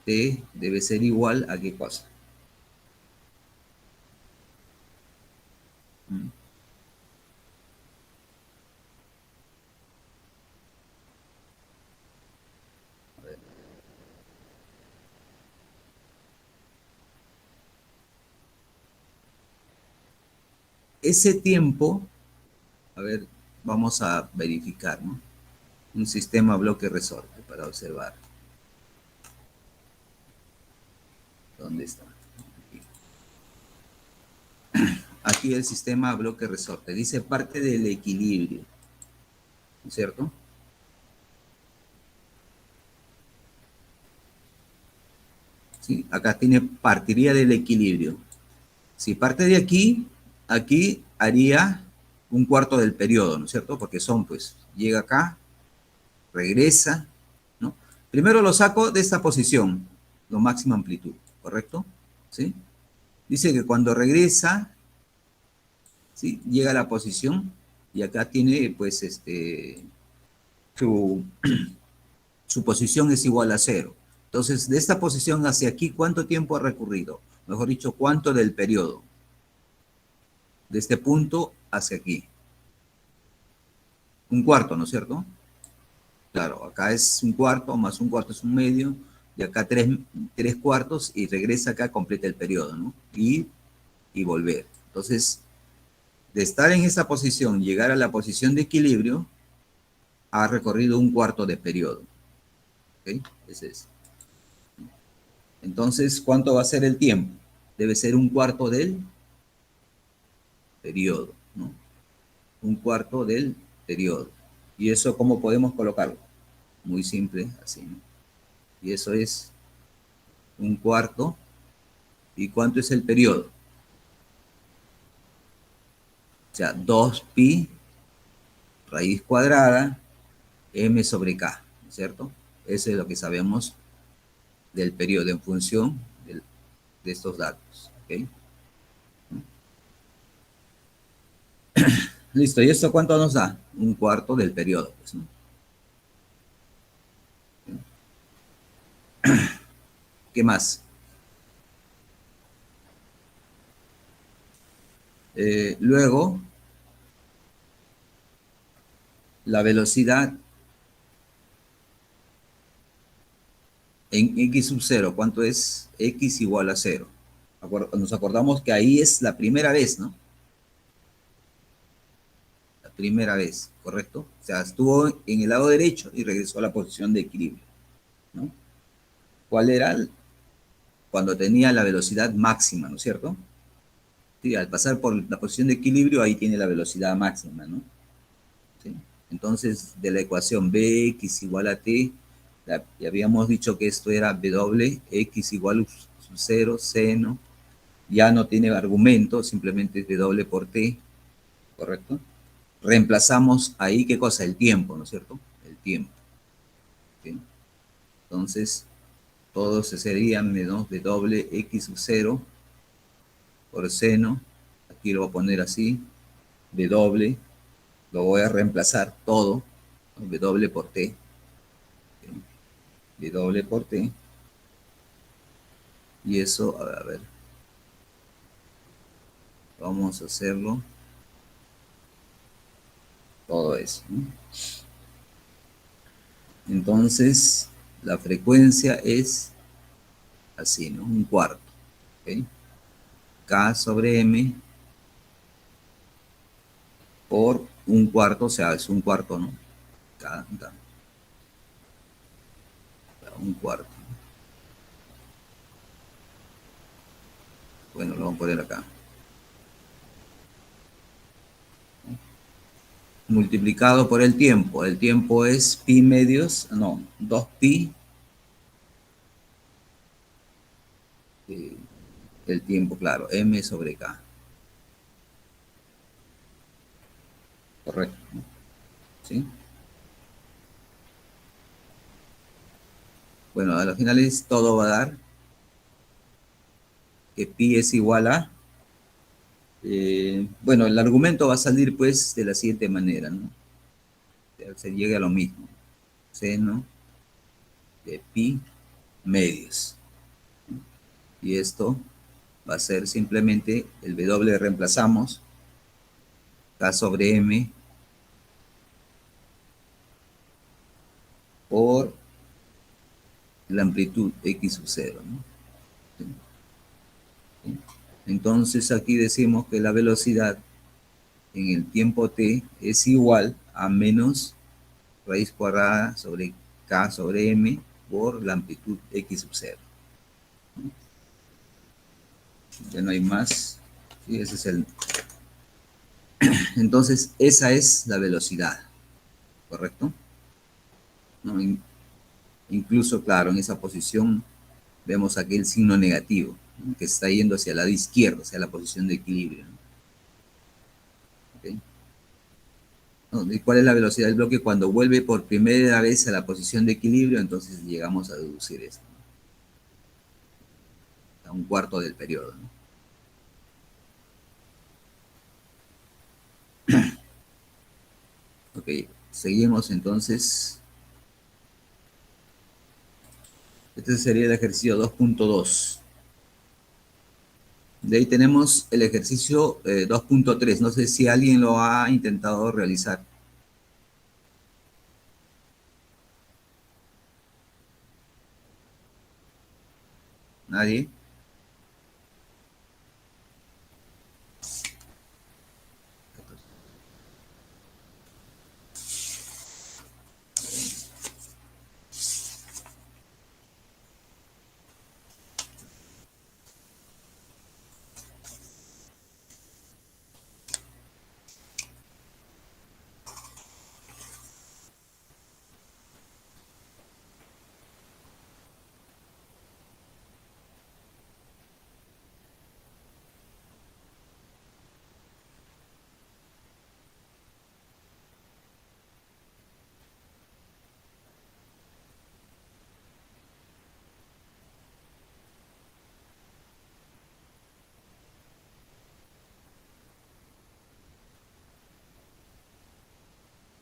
T debe ser igual a qué cosa. ¿Mm? A ver. Ese tiempo, a ver, vamos a verificar, ¿no? Un sistema bloque resorte para observar. ¿Dónde está? Aquí el sistema bloque resorte. Dice parte del equilibrio, ¿no es cierto? ¿Sí? Acá tiene partiría del equilibrio. Si parte de aquí, aquí haría un cuarto del periodo, ¿no es cierto? Porque son, pues, llega acá, regresa, ¿no? Primero lo saco de esta posición, lo máxima amplitud, ¿correcto? ¿Sí? Dice que cuando regresa, ¿sí? Llega a la posición y acá tiene, pues, su, su posición es igual a 0. Entonces, de esta posición hacia aquí, ¿cuánto tiempo ha recurrido? Mejor dicho, ¿cuánto del periodo? De este punto hacia aquí. Un cuarto, ¿no es cierto? Claro, acá es un cuarto, más un cuarto es un medio, y acá tres cuartos, y regresa acá, completa el periodo, ¿no? Y volver. Entonces, de estar en esa posición, llegar a la posición de equilibrio, ha recorrido un cuarto de periodo. ¿Ok? Ese es. Entonces, ¿cuánto va a ser el tiempo? Debe ser un cuarto del periodo, ¿no? Un cuarto del periodo. ¿Y eso cómo podemos colocarlo? Muy simple, así, ¿no? Y eso es un cuarto. ¿Y cuánto es el periodo? O sea, 2pi raíz cuadrada m sobre k, ¿cierto? Eso es lo que sabemos del periodo en función de estos datos. ¿Okay? Listo, ¿y esto cuánto nos da? Un cuarto del periodo. Pues, ¿no? ¿Qué más? Luego, la velocidad en x sub 0, ¿cuánto es? X igual a 0. Nos acordamos que ahí es la primera vez, ¿no? La primera vez, ¿correcto? O sea, estuvo en el lado derecho y regresó a la posición de equilibrio, ¿no? ¿Cuál era? Cuando tenía la velocidad máxima, ¿no es cierto? Sí, al pasar por la posición de equilibrio, ahí tiene la velocidad máxima, ¿no? ¿Sí? Entonces, de la ecuación Bx igual a t, ya habíamos dicho que esto era W, x igual a 0, seno, ya no tiene argumento, simplemente es W por t, ¿correcto? Reemplazamos ahí, ¿qué cosa? El tiempo, ¿no es cierto? El tiempo. ¿Sí? Entonces, todo se sería menos W x sub 0 por seno, aquí lo voy a poner así, W, lo voy a reemplazar todo, W por t, W por t, y eso, a ver, vamos a hacerlo, todo eso, ¿no? Entonces, la frecuencia es así, ¿no? Un cuarto, ¿ok? K sobre M por un cuarto, o sea, es un cuarto, ¿no? K, un cuarto. Bueno, lo vamos a poner acá. Multiplicado por el tiempo. El tiempo es pi medios, no, 2pi. El tiempo, claro, m sobre k. Correcto, ¿no? ¿Sí? Bueno, a los finales todo va a dar que pi es igual a... bueno, el argumento va a salir pues de la siguiente manera, ¿no? Se llega a lo mismo. Seno de pi medios. Y esto va a ser simplemente el W reemplazamos, K sobre M por la amplitud X sub 0, ¿no? ¿Sí? Entonces aquí decimos que la velocidad en el tiempo t es igual a menos raíz cuadrada sobre K sobre M por la amplitud X sub 0. Ya no hay más. ¿Sí? Ese es el... Entonces, esa es la velocidad, ¿correcto? ¿No? Incluso, claro, en esa posición vemos aquí el signo negativo, ¿no? Que está yendo hacia el lado izquierdo, hacia la posición de equilibrio, ¿no? ¿Okay? ¿No? ¿Y cuál es la velocidad del bloque cuando vuelve por primera vez a la posición de equilibrio? Entonces llegamos a deducir esto, ¿no? A un cuarto del periodo, ¿no? Ok, seguimos entonces. Este sería el ejercicio 2.2. De ahí tenemos el ejercicio 2.3. No sé si alguien lo ha intentado realizar. ¿Nadie?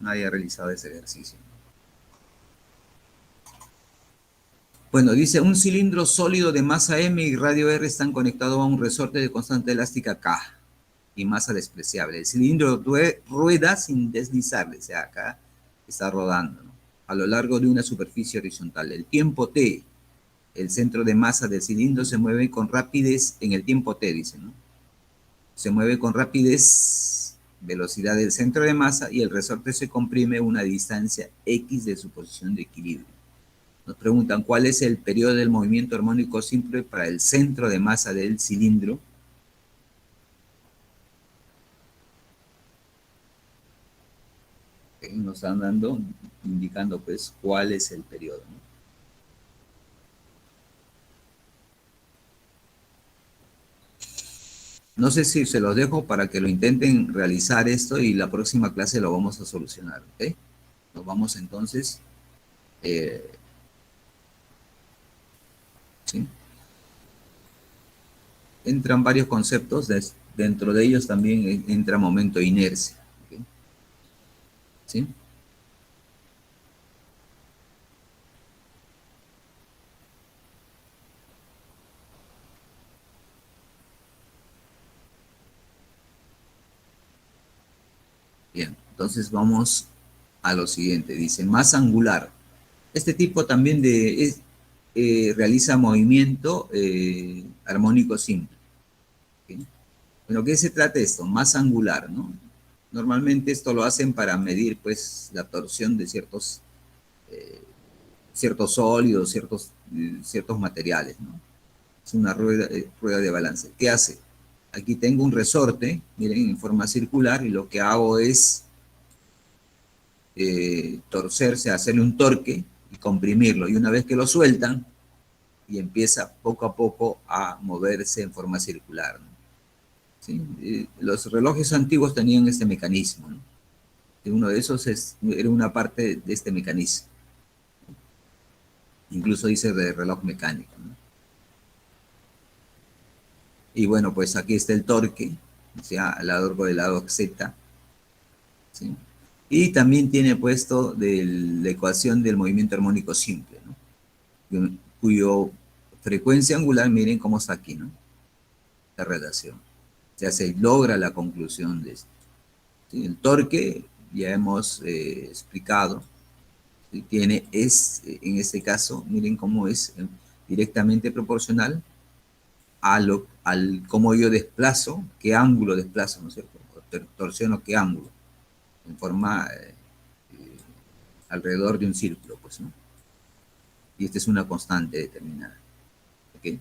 Nadie ha realizado ese ejercicio. Bueno, dice, un cilindro sólido de masa M y radio R están conectados a un resorte de constante elástica K y masa despreciable. El cilindro rueda sin deslizarle, o sea, acá está rodando, ¿no?, a lo largo de una superficie horizontal. El tiempo T, el centro de masa del cilindro se mueve con rapidez en el tiempo T, dice, ¿no? Se mueve con rapidez, velocidad del centro de masa, y el resorte se comprime a una distancia X de su posición de equilibrio. Nos preguntan cuál es el periodo del movimiento armónico simple para el centro de masa del cilindro. Nos están dando, indicando pues cuál es el periodo, ¿no? No sé si se los dejo para que lo intenten realizar esto y la próxima clase lo vamos a solucionar, ¿ok? Nos vamos entonces, ¿sí? Entran varios conceptos, dentro de ellos también entra momento de inercia, ¿ok? ¿Sí? Bien, entonces vamos a lo siguiente. Dice, masa angular. Este tipo también realiza movimiento armónico simple, ¿okay? Bueno, ¿qué se trata esto? Masa angular, ¿no? Normalmente esto lo hacen para medir pues la torsión de ciertos sólidos, ciertos materiales, ¿no? Es una rueda de balance. ¿Qué hace? Aquí tengo un resorte, miren, en forma circular, y lo que hago es torcerse, hacerle un torque y comprimirlo. Y una vez que lo sueltan, y empieza poco a poco a moverse en forma circular, ¿no? ¿Sí? Los relojes antiguos tenían este mecanismo, ¿no? Y uno de esos era una parte de este mecanismo. Incluso dice de reloj mecánico, ¿no? Y bueno, pues aquí está el torque, o sea, al largo del lado Z, ¿sí? Y también tiene puesto la ecuación del movimiento armónico simple, ¿no? Cuyo frecuencia angular, miren cómo está aquí, ¿no? La relación. O sea, se logra la conclusión de esto, ¿sí? El torque, ya hemos explicado, ¿sí? En este caso, miren cómo es directamente proporcional al cómo yo desplazo, qué ángulo desplazo, ¿no es cierto? Torsiono qué ángulo, en forma alrededor de un círculo, pues, ¿no? Y esta es una constante determinada, ¿ok?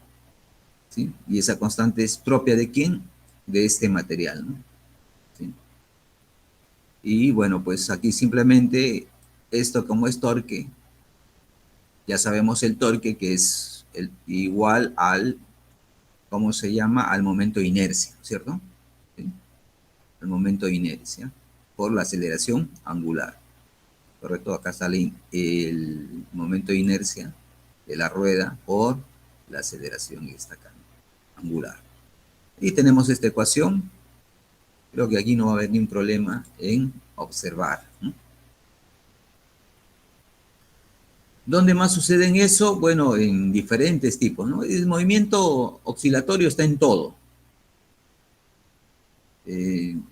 ¿Sí? Y esa constante es propia ¿de quién? De este material, ¿no? ¿Sí? Y bueno, pues aquí simplemente esto como es torque, ya sabemos el torque que es igual al, ¿cómo se llama? Al momento de inercia, ¿cierto? ¿Sí? El momento de inercia por la aceleración angular, ¿correcto? Acá sale el momento de inercia de la rueda por la aceleración y esta acá, angular. Y tenemos esta ecuación. Creo que aquí no va a haber ningún problema en observar, ¿no? ¿Dónde más sucede en eso? Bueno, en diferentes tipos, ¿no? El movimiento oscilatorio está en todo.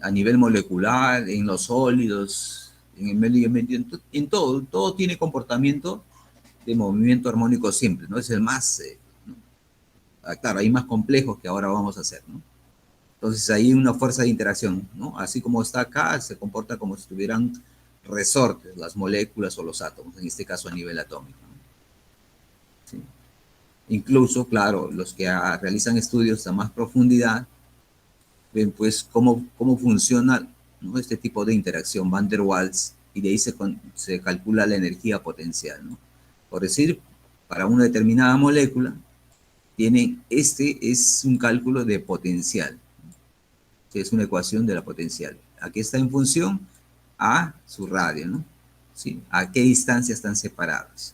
A nivel molecular, en los sólidos, en el medio ambiente, en todo. Todo tiene comportamiento de movimiento armónico simple, ¿no? Es el más, ¿no? Claro, hay más complejos que ahora vamos a hacer, ¿no? Entonces hay una fuerza de interacción, ¿no? Así como está acá, se comporta como si estuvieran resortes, las moléculas o los átomos, en este caso a nivel atómico, ¿no? ¿Sí? Incluso, claro, los que realizan estudios a más profundidad ven pues cómo funciona, ¿no?, este tipo de interacción, Van der Waals, y de ahí se calcula la energía potencial, ¿no? Por decir, para una determinada molécula, este es un cálculo de potencial, que es una ecuación de la potencial. Aquí está en función a su radio, ¿no? ¿Sí? A qué distancia están separadas.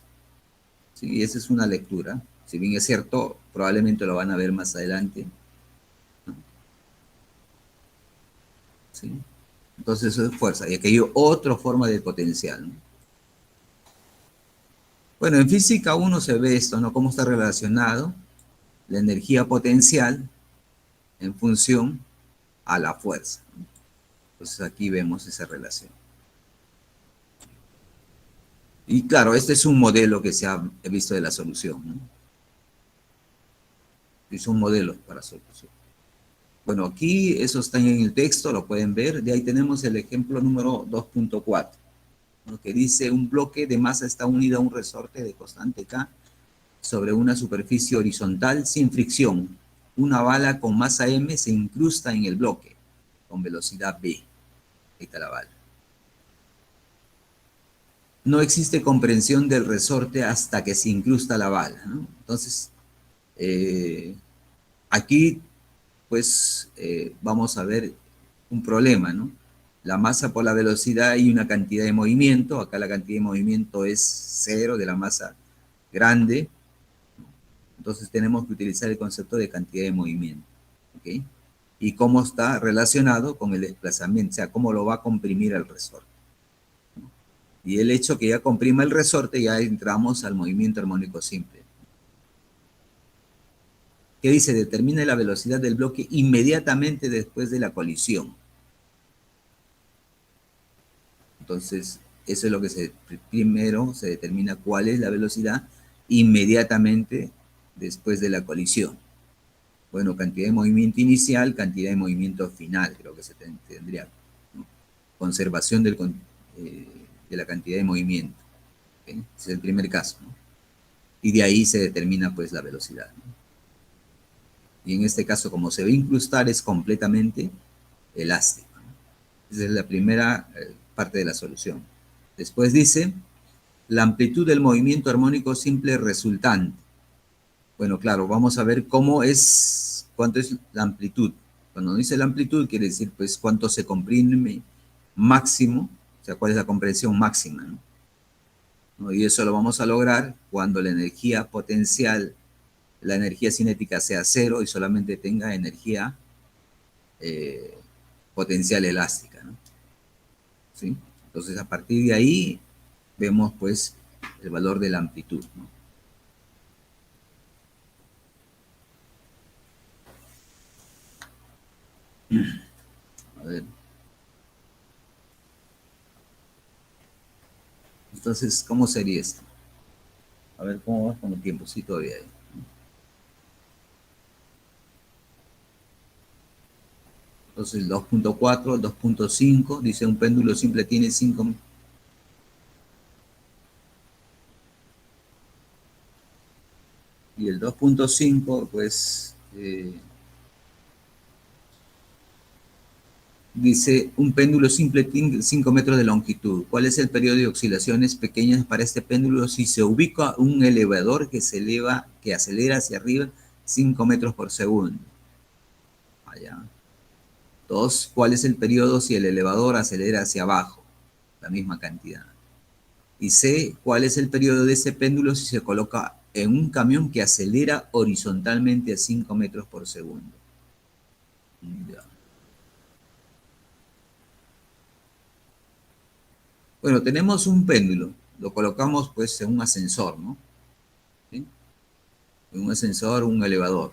¿Sí? Y esa es una lectura. Si bien es cierto, probablemente lo van a ver más adelante, ¿no? ¿Sí? Entonces eso es fuerza. Y aquí hay otra forma de potencial, ¿no? Bueno, en física 1 se ve esto, ¿no? Cómo está relacionado la energía potencial en función a la fuerza, ¿no? Entonces aquí vemos esa relación. Y claro, este es un modelo que se ha visto de la solución, ¿no? Es un modelo para solución. Bueno, aquí eso está en el texto, lo pueden ver. De ahí tenemos el ejemplo número 2.4, ¿no? Que dice: un bloque de masa está unido a un resorte de constante K sobre una superficie horizontal sin fricción. Una bala con masa M se incrusta en el bloque con velocidad v. Ahí está la bala. No existe comprensión del resorte hasta que se incrusta la bala, ¿no? Entonces, aquí pues vamos a ver un problema, ¿no? La masa por la velocidad y una cantidad de movimiento. Acá la cantidad de movimiento es 0 de la masa grande. Entonces tenemos que utilizar el concepto de cantidad de movimiento, ¿ok? Y cómo está relacionado con el desplazamiento, o sea, cómo lo va a comprimir el resorte. Y el hecho que ya comprima el resorte, ya entramos al movimiento armónico simple. ¿Qué dice? Determina la velocidad del bloque inmediatamente después de la colisión. Entonces, eso es lo que primero se determina cuál es la velocidad inmediatamente después de la colisión. Bueno, cantidad de movimiento inicial, cantidad de movimiento final, creo que se tendría, ¿no? Conservación de la cantidad de movimiento, ¿okay? Ese es el primer caso, ¿no? Y de ahí se determina pues la velocidad, ¿no? Y en este caso, como se va a incrustar, es completamente elástico, ¿no? Esa es la primera parte de la solución. Después dice: la amplitud del movimiento armónico simple resultante. Bueno, claro, vamos a ver cuánto es la amplitud. Cuando dice la amplitud, quiere decir, pues, cuánto se comprime máximo, o sea, cuál es la compresión máxima, ¿no? Y eso lo vamos a lograr cuando la energía potencial, la energía cinética sea cero y solamente tenga energía potencial elástica, ¿no? ¿Sí? Entonces, a partir de ahí, vemos, pues, el valor de la amplitud, ¿no? A ver. Entonces, ¿cómo sería esto? A ver, ¿cómo vas con el tiempo? Sí, todavía hay. Entonces, el 2.4, el 2.5, dice: un péndulo simple tiene 5. Y el 2.5, pues, dice: un péndulo simple tiene 5 metros de longitud. ¿Cuál es el periodo de oscilaciones pequeñas para este péndulo si se ubica un elevador que acelera hacia arriba 5 metros por segundo? Allá. 2. ¿Cuál es el periodo si el elevador acelera hacia abajo? La misma cantidad. Y C, ¿cuál es el periodo de ese péndulo si se coloca en un camión que acelera horizontalmente a 5 metros por segundo? Ya. Bueno, tenemos un péndulo, lo colocamos pues en un ascensor, ¿no? ¿Sí? En un ascensor, un elevador.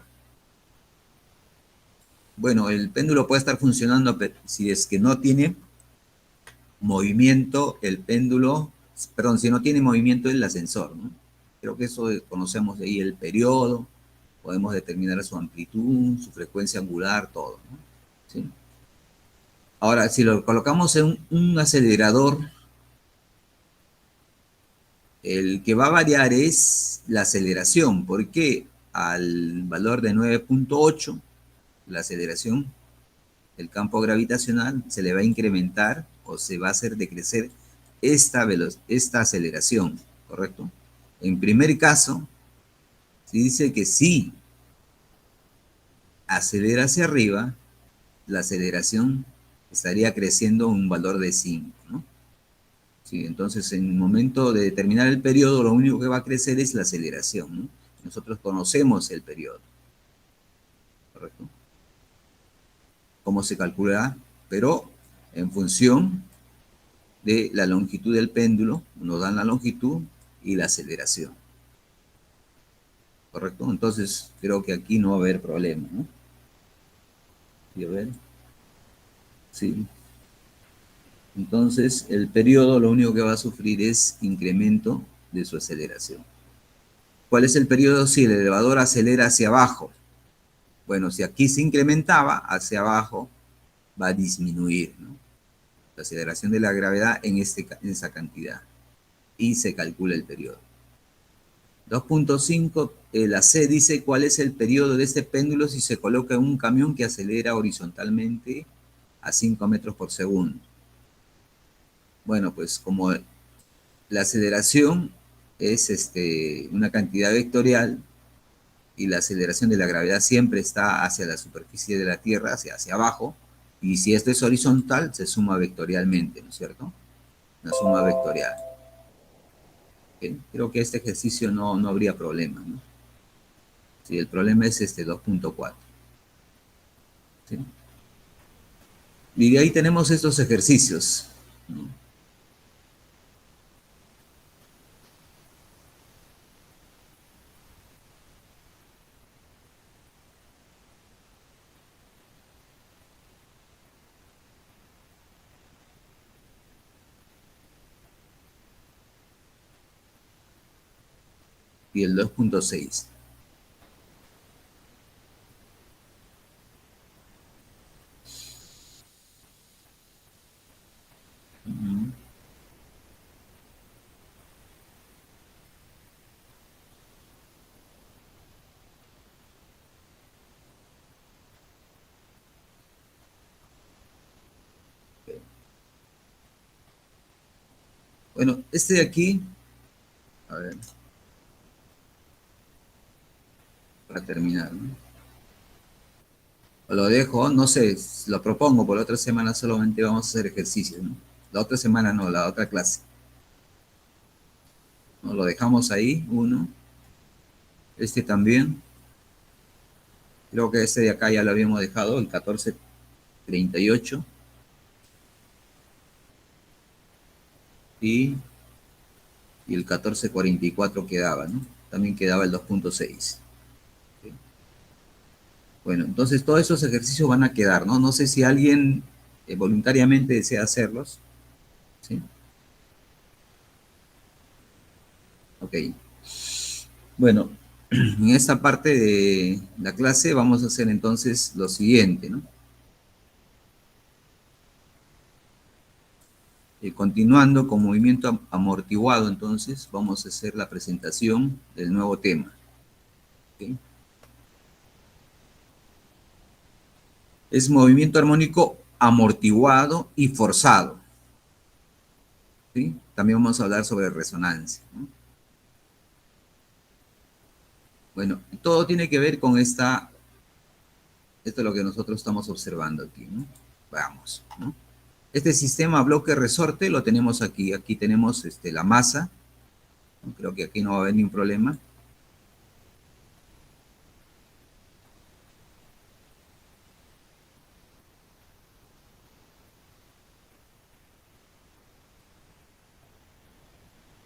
Bueno, el péndulo puede estar funcionando si es que no tiene movimiento el péndulo, perdón, si no tiene movimiento el ascensor, ¿no? Creo que eso conocemos de ahí el periodo, podemos determinar su amplitud, su frecuencia angular, todo, ¿no? ¿Sí? Ahora, si lo colocamos en un acelerador, el que va a variar es la aceleración, porque al valor de 9.8, la aceleración, el campo gravitacional se le va a incrementar o se va a hacer decrecer esta aceleración, ¿correcto? En primer caso, se dice que si acelera hacia arriba, la aceleración estaría creciendo un valor de 5, ¿no? Sí, entonces, en el momento de determinar el periodo, lo único que va a crecer es la aceleración, ¿no? Nosotros conocemos el periodo, ¿correcto? ¿Cómo se calcula? Pero en función de la longitud del péndulo, nos dan la longitud y la aceleración. ¿Correcto? Entonces, creo que aquí no va a haber problema, ¿no? Y a ver. Sí. Entonces, el periodo lo único que va a sufrir es incremento de su aceleración. ¿Cuál es el periodo si el elevador acelera hacia abajo? Bueno, si aquí se incrementaba, hacia abajo va a disminuir, ¿no? La aceleración de la gravedad en esa cantidad. Y se calcula el periodo. 2.5, la C dice cuál es el periodo de este péndulo si se coloca en un camión que acelera horizontalmente a 5 metros por segundo. Bueno, pues como la aceleración es una cantidad vectorial y la aceleración de la gravedad siempre está hacia la superficie de la Tierra, hacia abajo, y si esto es horizontal, se suma vectorialmente, ¿no es cierto? Una suma vectorial. ¿Okay? Creo que este ejercicio no habría problema, ¿no? Sí, el problema es 2.4. ¿Sí? Y de ahí tenemos estos ejercicios, ¿no? Y el 2.6. Bueno, este de aquí, a ver, para terminar, ¿no? Lo dejo, no sé, lo propongo, por la otra semana solamente vamos a hacer ejercicios, ¿no? La otra semana no, la otra clase. ¿No? Lo dejamos ahí, uno. Este también. Creo que este de acá ya lo habíamos dejado, el 1438. Y el 1444 quedaba, ¿no? También quedaba el 2.6. ¿Sí? Bueno, entonces todos esos ejercicios van a quedar, ¿no? No sé si alguien voluntariamente desea hacerlos. ¿Sí? Ok. Bueno, en esta parte de la clase vamos a hacer entonces lo siguiente, ¿no? Continuando con movimiento amortiguado, entonces vamos a hacer la presentación del nuevo tema. ¿Okay? Es movimiento armónico amortiguado y forzado. ¿Sí? También vamos a hablar sobre resonancia, ¿no? Bueno, todo tiene que ver con esto es lo que nosotros estamos observando aquí, ¿no? Veamos, ¿no? Este sistema bloque-resorte lo tenemos aquí. Aquí tenemos la masa. ¿No? Creo que aquí no va a haber ningún problema.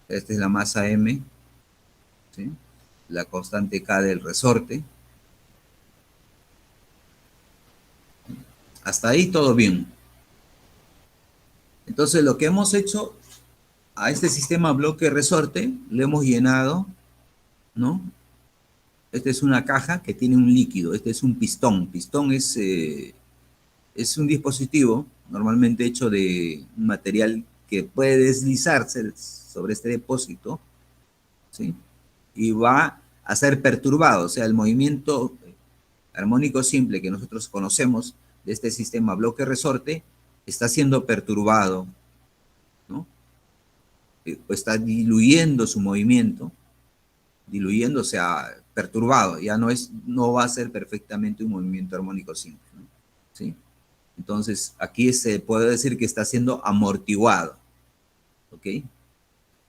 Esta es la masa M, ¿sí? La constante K del resorte. Hasta ahí todo bien. Entonces lo que hemos hecho a este sistema bloque-resorte, lo hemos llenado, ¿no? Esta es una caja que tiene un líquido, este es un pistón. Pistón es un dispositivo normalmente hecho de un material que puede deslizarse sobre este depósito, ¿sí? Y va a ser perturbado, o sea, el movimiento armónico simple que nosotros conocemos de este sistema bloque-resorte está siendo perturbado, ¿no? O está diluyendo su movimiento, diluyendo, o sea, perturbado, ya no va a ser perfectamente un movimiento armónico simple, ¿no? ¿Sí? Entonces, aquí se puede decir que está siendo amortiguado, ¿ok?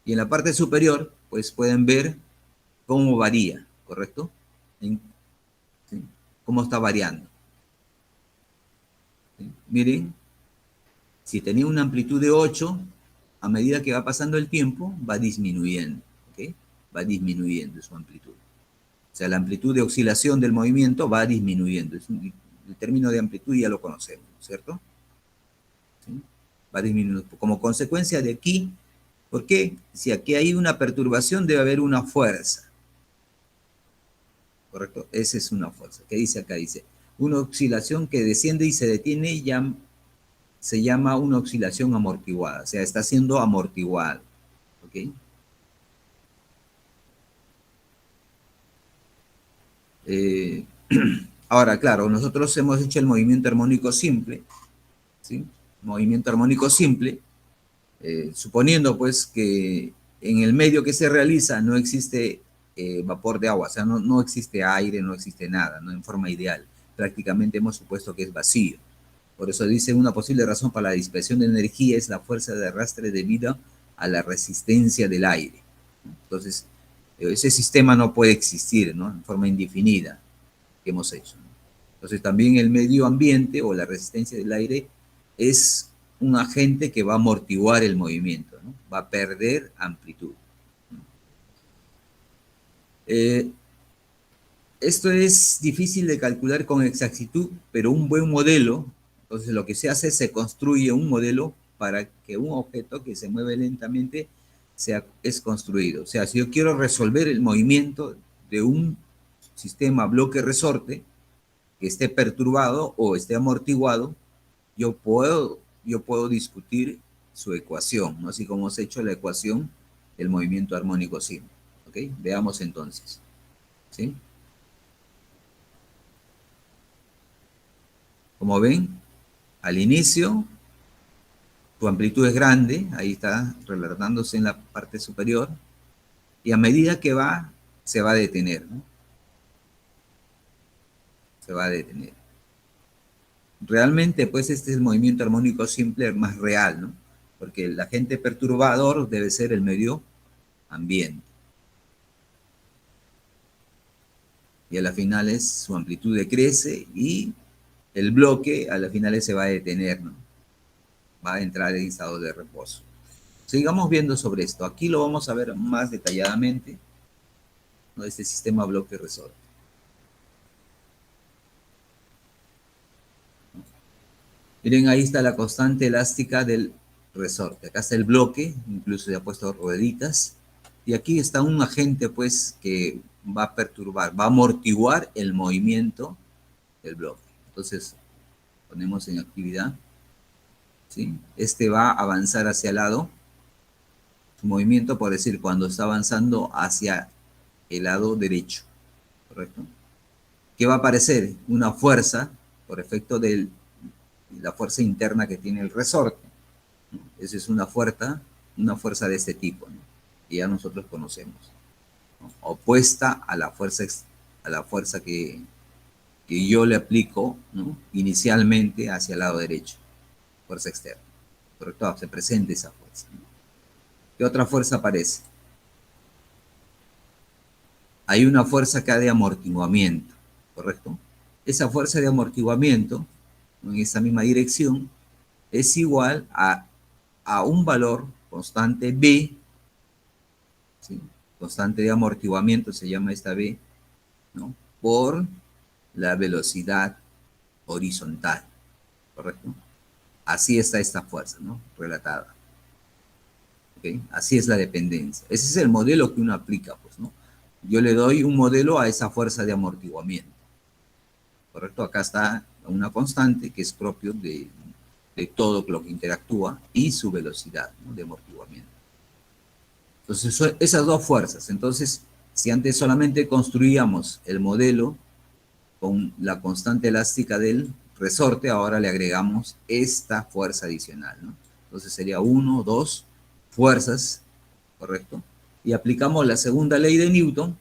Y en la parte superior, pues pueden ver cómo varía, ¿correcto? ¿Sí? Cómo está variando. ¿Sí? Miren, si tenía una amplitud de 8, a medida que va pasando el tiempo, va disminuyendo, ¿ok? va disminuyendo su amplitud. O sea, la amplitud de oscilación del movimiento va disminuyendo. El término de amplitud ya lo conocemos, ¿cierto? ¿Sí? Va disminuyendo. Como consecuencia de aquí, ¿por qué? Si aquí hay una perturbación, debe haber una fuerza. ¿Correcto? Esa es una fuerza. ¿Qué dice acá? Dice, una oscilación que desciende y se detiene ya se llama una oscilación amortiguada. O sea, está siendo amortiguada. ¿Ok? Ahora, claro, nosotros hemos hecho el movimiento armónico simple, ¿sí? Movimiento armónico simple, suponiendo pues que en el medio que se realiza no existe vapor de agua, o sea, no existe aire, no existe nada, ¿no? En forma ideal. Prácticamente hemos supuesto que es vacío. Por eso dice, una posible razón para la dispersión de energía es la fuerza de arrastre debido a la resistencia del aire. Entonces, ese sistema no puede existir, ¿no? En forma indefinida que hemos hecho, ¿no? Entonces, también el medio ambiente o la resistencia del aire es un agente que va a amortiguar el movimiento, ¿no? Va a perder amplitud. Esto es difícil de calcular con exactitud, pero un buen modelo, entonces lo que se hace es se construye un modelo para que un objeto que se mueve lentamente es construido. O sea, si yo quiero resolver el movimiento de un sistema bloque-resorte que esté perturbado o esté amortiguado, yo puedo discutir su ecuación, ¿no? Así como hemos hecho la ecuación del movimiento armónico simple. ¿Ok? Veamos entonces. ¿Sí? Como ven, al inicio, su amplitud es grande, ahí está relatándose en la parte superior, y a medida que va, se va a detener, ¿no? Se va a detener. Realmente, pues, este es el movimiento armónico simple más real, ¿no? Porque el agente perturbador debe ser el medio ambiente. Y a la final su amplitud decrece y el bloque a la final se va a detener, ¿no? Va a entrar en estado de reposo. Sigamos viendo sobre esto. Aquí lo vamos a ver más detalladamente, ¿no? Este sistema bloque-resorte. Miren, ahí está la constante elástica del resorte. Acá está el bloque, incluso se ha puesto rueditas. Y aquí está un agente, pues, que va a perturbar, va a amortiguar el movimiento del bloque. Entonces, ponemos en actividad, ¿sí? Este va a avanzar hacia el lado. Su movimiento, por decir, cuando está avanzando hacia el lado derecho, ¿correcto? ¿Qué va a aparecer? Una fuerza, por efecto de la fuerza interna que tiene el resorte, ¿no? Esa es una fuerza de este tipo, ¿no? Que ya nosotros conocemos, ¿no? Opuesta a la fuerza que yo le aplico, ¿no? Inicialmente hacia el lado derecho, fuerza externa, ¿correcto? Se presenta esa fuerza, ¿no? ¿Qué otra fuerza aparece? Hay una fuerza acá de amortiguamiento, ¿correcto? Esa fuerza de amortiguamiento, ¿no? En esa misma dirección, es igual a un valor constante B, ¿sí? Constante de amortiguamiento se llama esta B, ¿no? Por la velocidad horizontal, ¿correcto? Así está esta fuerza, ¿no? Relatada. ¿Okay? Así es la dependencia. Ese es el modelo que uno aplica, pues, ¿no? Yo le doy un modelo a esa fuerza de amortiguamiento, ¿correcto? Acá está una constante que es propio de todo lo que interactúa y su velocidad, ¿no? De amortiguamiento. Entonces, son esas dos fuerzas. Entonces, si antes solamente construíamos el modelo con la constante elástica del resorte, ahora le agregamos esta fuerza adicional, ¿no? Entonces sería 1, 2 fuerzas, ¿correcto? Y aplicamos la segunda ley de Newton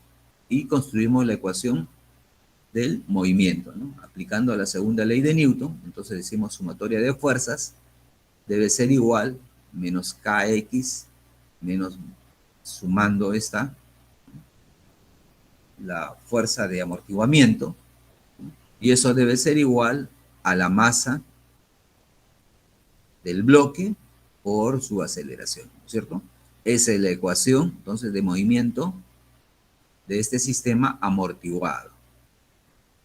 y construimos la ecuación del movimiento, ¿no? Aplicando la segunda ley de Newton, entonces decimos sumatoria de fuerzas debe ser igual menos kx menos sumando esta, la fuerza de amortiguamiento, y eso debe ser igual a la masa del bloque por su aceleración, ¿cierto? Esa es la ecuación, entonces, de movimiento de este sistema amortiguado.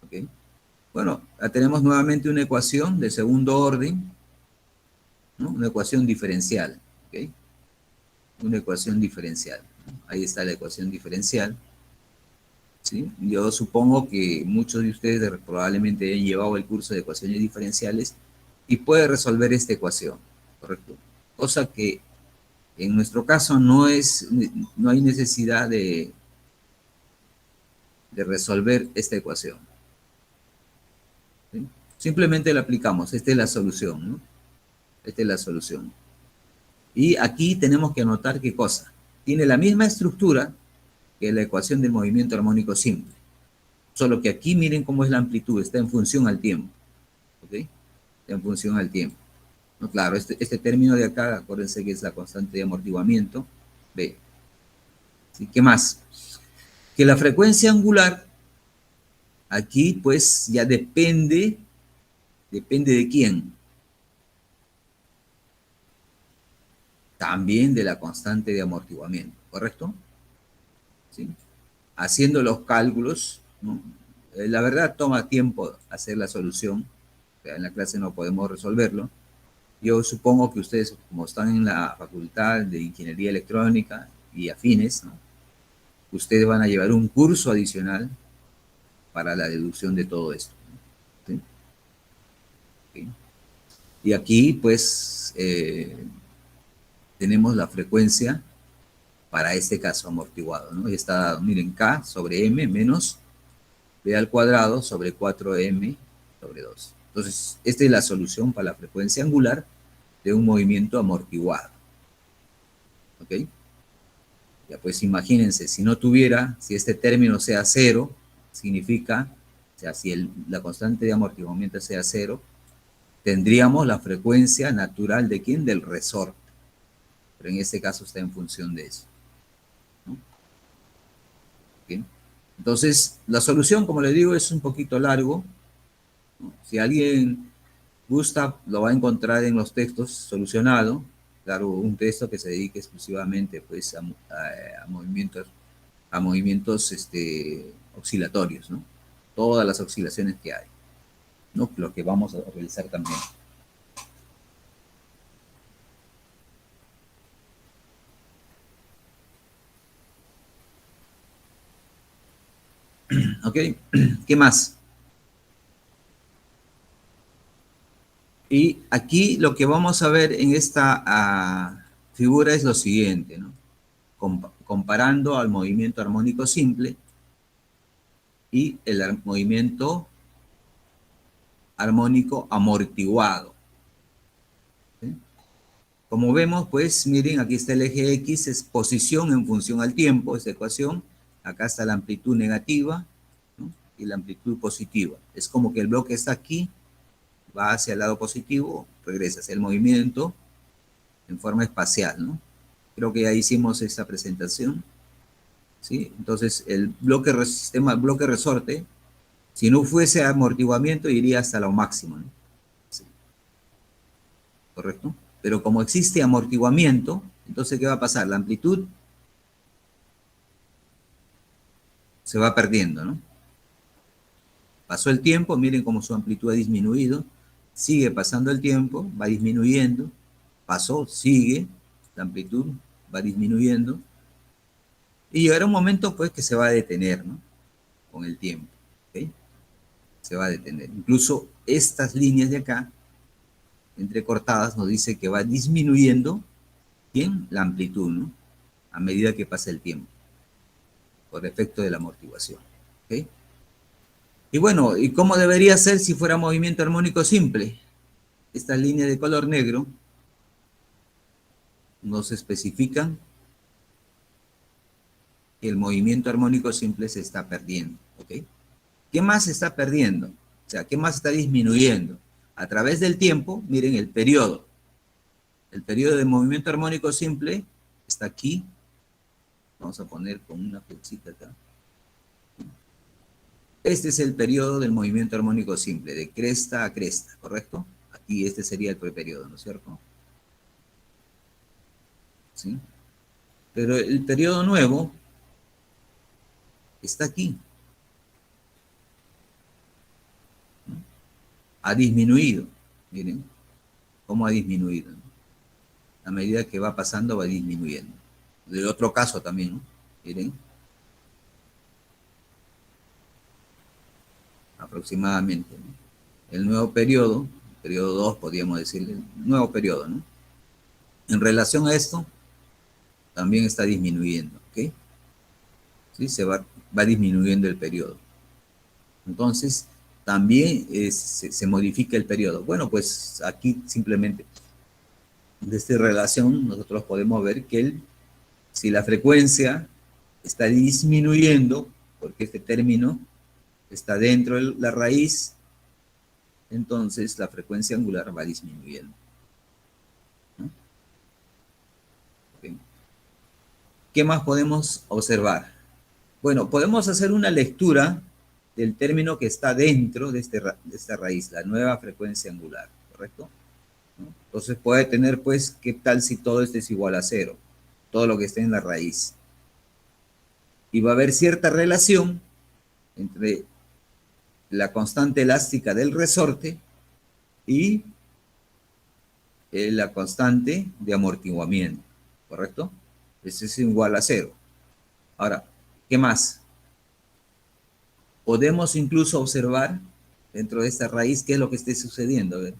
¿Ok? Bueno, tenemos nuevamente una ecuación de segundo orden, ¿no? Una ecuación diferencial. ¿Ok? Una ecuación diferencial. Ahí está la ecuación diferencial. ¿Sí? Yo supongo que muchos de ustedes probablemente hayan llevado el curso de ecuaciones diferenciales y puede resolver esta ecuación, ¿correcto? Cosa que en nuestro caso no hay necesidad de resolver esta ecuación. ¿Sí? Simplemente la aplicamos. Esta es la solución, ¿no? Esta es la solución. Y aquí tenemos que anotar qué cosa. Tiene la misma estructura que la ecuación del movimiento armónico simple. Solo que aquí miren cómo es la amplitud. Está en función al tiempo. ¿Ok? Está en función al tiempo. No, claro, este término de acá, acuérdense que es la constante de amortiguamiento. B. ¿Sí? ¿Qué más? Que la frecuencia angular aquí pues ya depende de quién. También de la constante de amortiguamiento, ¿correcto? ¿Sí? Haciendo los cálculos, ¿no? La verdad toma tiempo hacer la solución, o sea, en la clase no podemos resolverlo. Yo supongo que ustedes, como están en la Facultad de Ingeniería Electrónica y afines, ¿no? Ustedes van a llevar un curso adicional para la deducción de todo esto. ¿Sí? ¿Sí? Y aquí, pues, tenemos la frecuencia para este caso amortiguado, ¿no? Y está, miren, K sobre M menos B al cuadrado sobre 4M sobre 2. Entonces, esta es la solución para la frecuencia angular de un movimiento amortiguado. ¿Ok? Ya pues imagínense, si este término sea cero, significa, o sea, si la constante de amortiguamiento sea cero, tendríamos la frecuencia natural de ¿quién? Del resorte. Pero en este caso está en función de eso, ¿no? ¿Okay? Entonces, la solución, como les digo, es un poquito largo, ¿no? Si alguien gusta, lo va a encontrar en los textos solucionado. Claro, un texto que se dedique exclusivamente pues, a movimientos oscilatorios, ¿no? Todas las oscilaciones que hay, ¿no? Lo que vamos a realizar también. ¿Ok? ¿Qué más? Y aquí lo que vamos a ver en esta figura es lo siguiente, ¿no? Comparando al movimiento armónico simple y el movimiento armónico amortiguado. ¿Sí? Como vemos, pues miren, aquí está el eje X, es posición en función al tiempo, esta ecuación. Acá está la amplitud negativa, ¿no? Y la amplitud positiva. Es como que el bloque está aquí, va hacia el lado positivo, regresa hacia el movimiento en forma espacial, ¿no? Creo que ya hicimos esta presentación, ¿sí? Entonces, el bloque resorte, si no fuese amortiguamiento, iría hasta lo máximo, ¿no? Sí. ¿Correcto? Pero como existe amortiguamiento, entonces, ¿qué va a pasar? La amplitud se va perdiendo, ¿no? Pasó el tiempo, miren cómo su amplitud ha disminuido, sigue pasando el tiempo, va disminuyendo, pasó, sigue, la amplitud va disminuyendo, y llegará un momento pues que se va a detener, ¿no? Con el tiempo, ¿ok? Se va a detener. Incluso estas líneas de acá, entrecortadas, nos dice que va disminuyendo, ¿quién? La amplitud, ¿no? A medida que pasa el tiempo, por efecto de la amortiguación, ¿ok? Y bueno, ¿y cómo debería ser si fuera movimiento armónico simple? Estas líneas de color negro nos especifican que el movimiento armónico simple se está perdiendo, ¿ok? ¿Qué más se está perdiendo? O sea, ¿qué más está disminuyendo? A través del tiempo, miren el periodo. El periodo de movimiento armónico simple está aquí. Vamos a poner con una flechita acá. Este es el periodo del movimiento armónico simple, de cresta a cresta, ¿correcto? Aquí este sería el preperiodo, ¿no es cierto? ¿Sí? Pero el periodo nuevo está aquí. Ha disminuido. Miren cómo ha disminuido, ¿no? A medida que va pasando va disminuyendo. Del otro caso también, ¿no? Miren, aproximadamente, ¿no? El nuevo periodo 2, podríamos decirle, nuevo periodo, ¿no? En relación a esto, también está disminuyendo, ¿ok? ¿Sí? Va disminuyendo el periodo. Entonces, también se modifica el periodo. Bueno, pues aquí simplemente de esta relación nosotros podemos ver que si la frecuencia está disminuyendo, porque este término está dentro de la raíz, entonces la frecuencia angular va disminuyendo, ¿no? Okay. ¿Qué más podemos observar? Bueno, podemos hacer una lectura del término que está dentro de esta raíz, la nueva frecuencia angular, ¿correcto? ¿No? Entonces puede tener, pues, ¿qué tal si todo esto es igual a cero? Todo lo que está en la raíz. Y va a haber cierta relación entre la constante elástica del resorte y la constante de amortiguamiento, ¿correcto? Ese es igual a cero. Ahora, ¿qué más? Podemos incluso observar dentro de esta raíz qué es lo que esté sucediendo. A ver.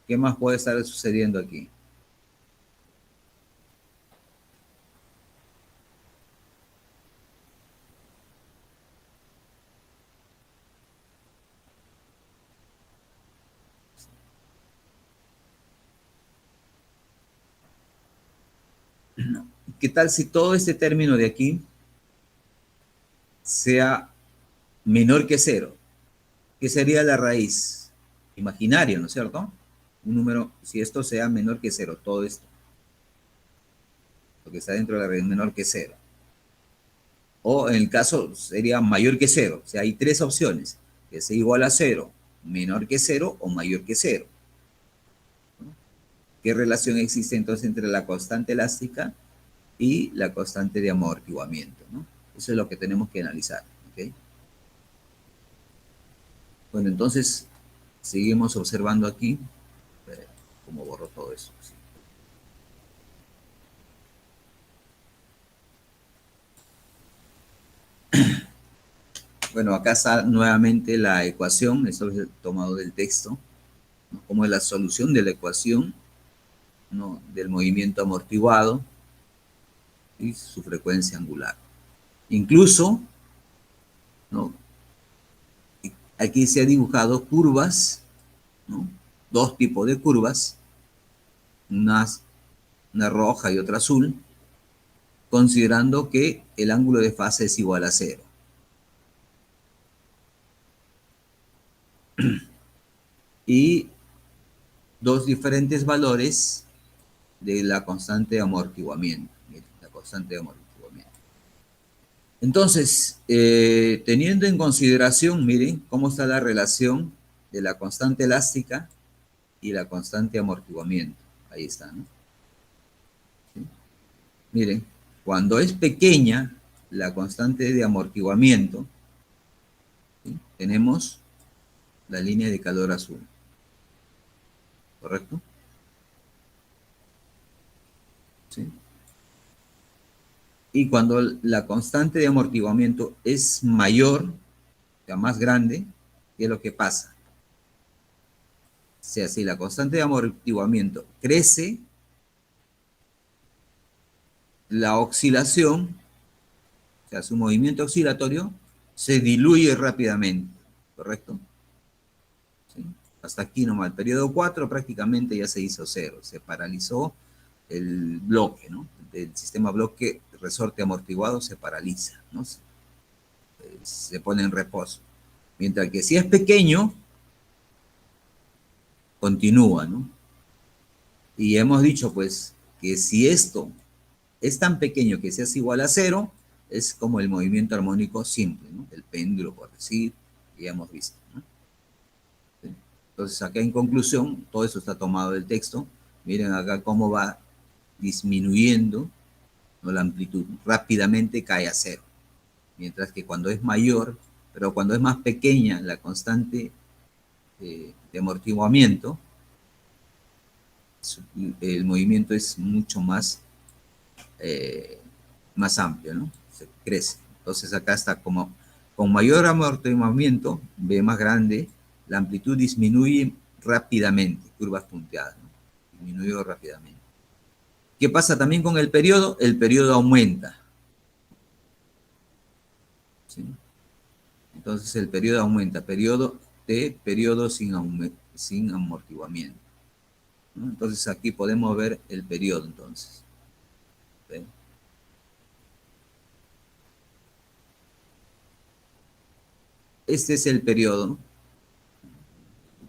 ¿Qué más puede estar sucediendo aquí? ¿Qué tal si todo este término de aquí sea menor que cero? ¿Qué sería la raíz? Imaginario, ¿no es cierto? Un número, si esto sea menor que cero, todo esto, lo que está dentro de la raíz menor que cero. O en el caso sería mayor que cero. O sea, hay tres opciones, que sea igual a cero, menor que cero o mayor que cero. ¿No? ¿Qué relación existe entonces entre la constante elástica y la constante de amortiguamiento? ¿No? Eso es lo que tenemos que analizar. ¿Okay? Bueno, entonces seguimos observando aquí. ¿Cómo borro todo eso? Bueno, acá está nuevamente la ecuación, esto es tomado del texto, ¿no? Como es la solución de la ecuación, ¿no? Del movimiento amortiguado y su frecuencia angular. Incluso, ¿no? Aquí se han dibujado curvas, ¿no? Dos tipos de curvas, una roja y otra azul, considerando que el ángulo de fase es igual a cero. Y dos diferentes valores de la constante de amortiguamiento. La constante de amortiguamiento. Entonces, teniendo en consideración, miren cómo está la relación de la constante elástica y la constante de amortiguamiento. Ahí está, ¿no? ¿Sí? Miren, cuando es pequeña la constante de amortiguamiento, ¿sí? Tenemos la línea de calor azul. ¿Correcto? ¿Sí? Y cuando la constante de amortiguamiento es mayor, o sea, más grande, ¿qué es lo que pasa? O sea, si la constante de amortiguamiento crece, la oscilación, o sea, su movimiento oscilatorio, se diluye rápidamente, ¿correcto? ¿Sí? Hasta aquí nomás, el periodo 4 prácticamente ya se hizo cero, se paralizó el bloque, ¿no? El sistema bloque resorte amortiguado se paraliza, ¿no? Se pone en reposo. Mientras que si es pequeño, continúa, ¿no? Y hemos dicho, pues, que si esto es tan pequeño que seas igual a cero, es como el movimiento armónico simple, ¿no? El péndulo, por decir, que ya hemos visto, ¿no? Entonces, acá en conclusión, todo eso está tomado del texto. Miren acá cómo va disminuyendo, ¿no?, la amplitud. Rápidamente cae a cero. Mientras que cuando es mayor, pero cuando es más pequeña la constante de amortiguamiento, el movimiento es mucho más, más amplio, ¿no? Se crece. Entonces acá está como con mayor amortiguamiento, B más grande, la amplitud disminuye rápidamente, curvas punteadas, ¿no? Disminuye rápidamente. ¿Qué pasa también con el periodo? El periodo aumenta, ¿sí? Entonces el periodo aumenta, periodo sin amortiguamiento, ¿no? Entonces aquí podemos ver el periodo entonces. ¿Ven? Este es el periodo.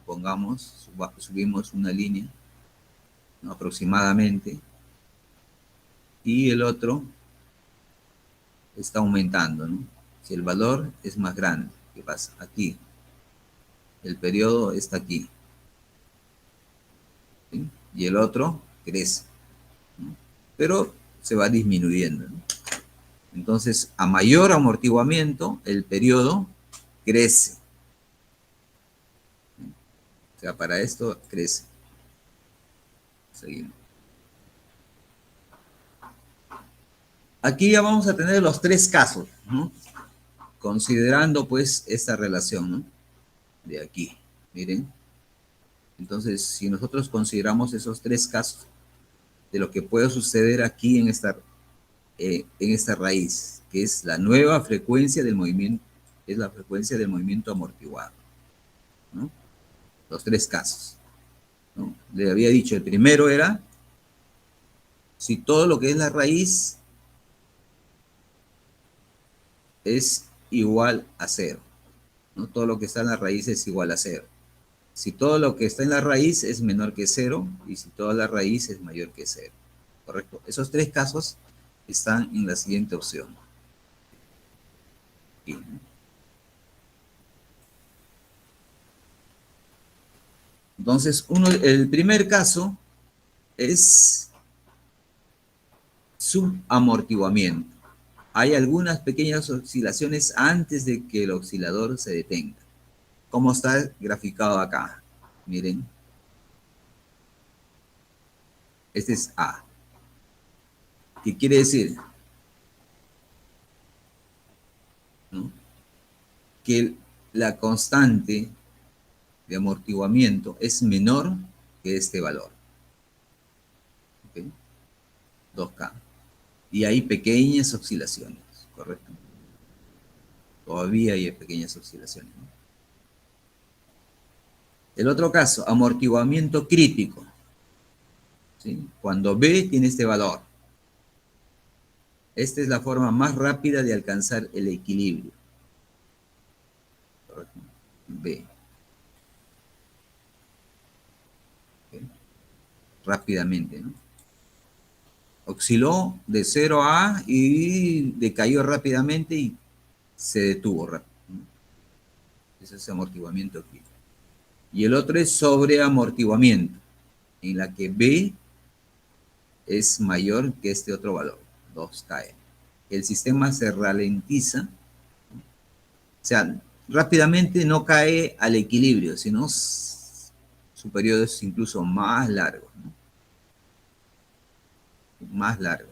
Pongamos, subimos una línea, ¿no?, aproximadamente, y el otro está aumentando, ¿no? Si el valor es más grande, ¿qué pasa? Aquí, el periodo está aquí, ¿sí? Y el otro crece, ¿no? Pero se va disminuyendo, ¿no? Entonces, a mayor amortiguamiento, el periodo crece. O sea, para esto crece. Seguimos. Aquí ya vamos a tener los tres casos, ¿no?, considerando pues esta relación, ¿no?, de aquí. Miren. Entonces, si nosotros consideramos esos tres casos de lo que puede suceder aquí en esta raíz, que es la nueva frecuencia del movimiento, es la frecuencia del movimiento amortiguado, ¿no? Los tres casos, ¿no? Le había dicho, el primero era si todo lo que es la raíz es igual a cero, ¿no? Todo lo que está en la raíz es igual a cero. Si todo lo que está en la raíz es menor que cero y si toda la raíz es mayor que cero. ¿Correcto? Esos tres casos están en la siguiente opción. Aquí. Entonces, el primer caso es subamortiguamiento. Hay algunas pequeñas oscilaciones antes de que el oscilador se detenga. ¿Cómo está graficado acá? Miren. Este es A. ¿Qué quiere decir? ¿No? Que la constante de amortiguamiento es menor que este valor. ¿Okay? 2K. Y hay pequeñas oscilaciones, ¿correcto? Todavía hay pequeñas oscilaciones, ¿no? El otro caso, amortiguamiento crítico, ¿sí? Cuando B tiene este valor. Esta es la forma más rápida de alcanzar el equilibrio. ¿Correcto? B. ¿Okay? Rápidamente, ¿no? Osciló de 0 a A y decayó rápidamente y se detuvo rápido, ¿no? Ese es amortiguamiento crítico. Y el otro es sobreamortiguamiento, en la que B es mayor que este otro valor, 2K. El sistema se ralentiza, ¿no? O sea, rápidamente no cae al equilibrio, sino su periodo es incluso más largo, ¿no? Más largo.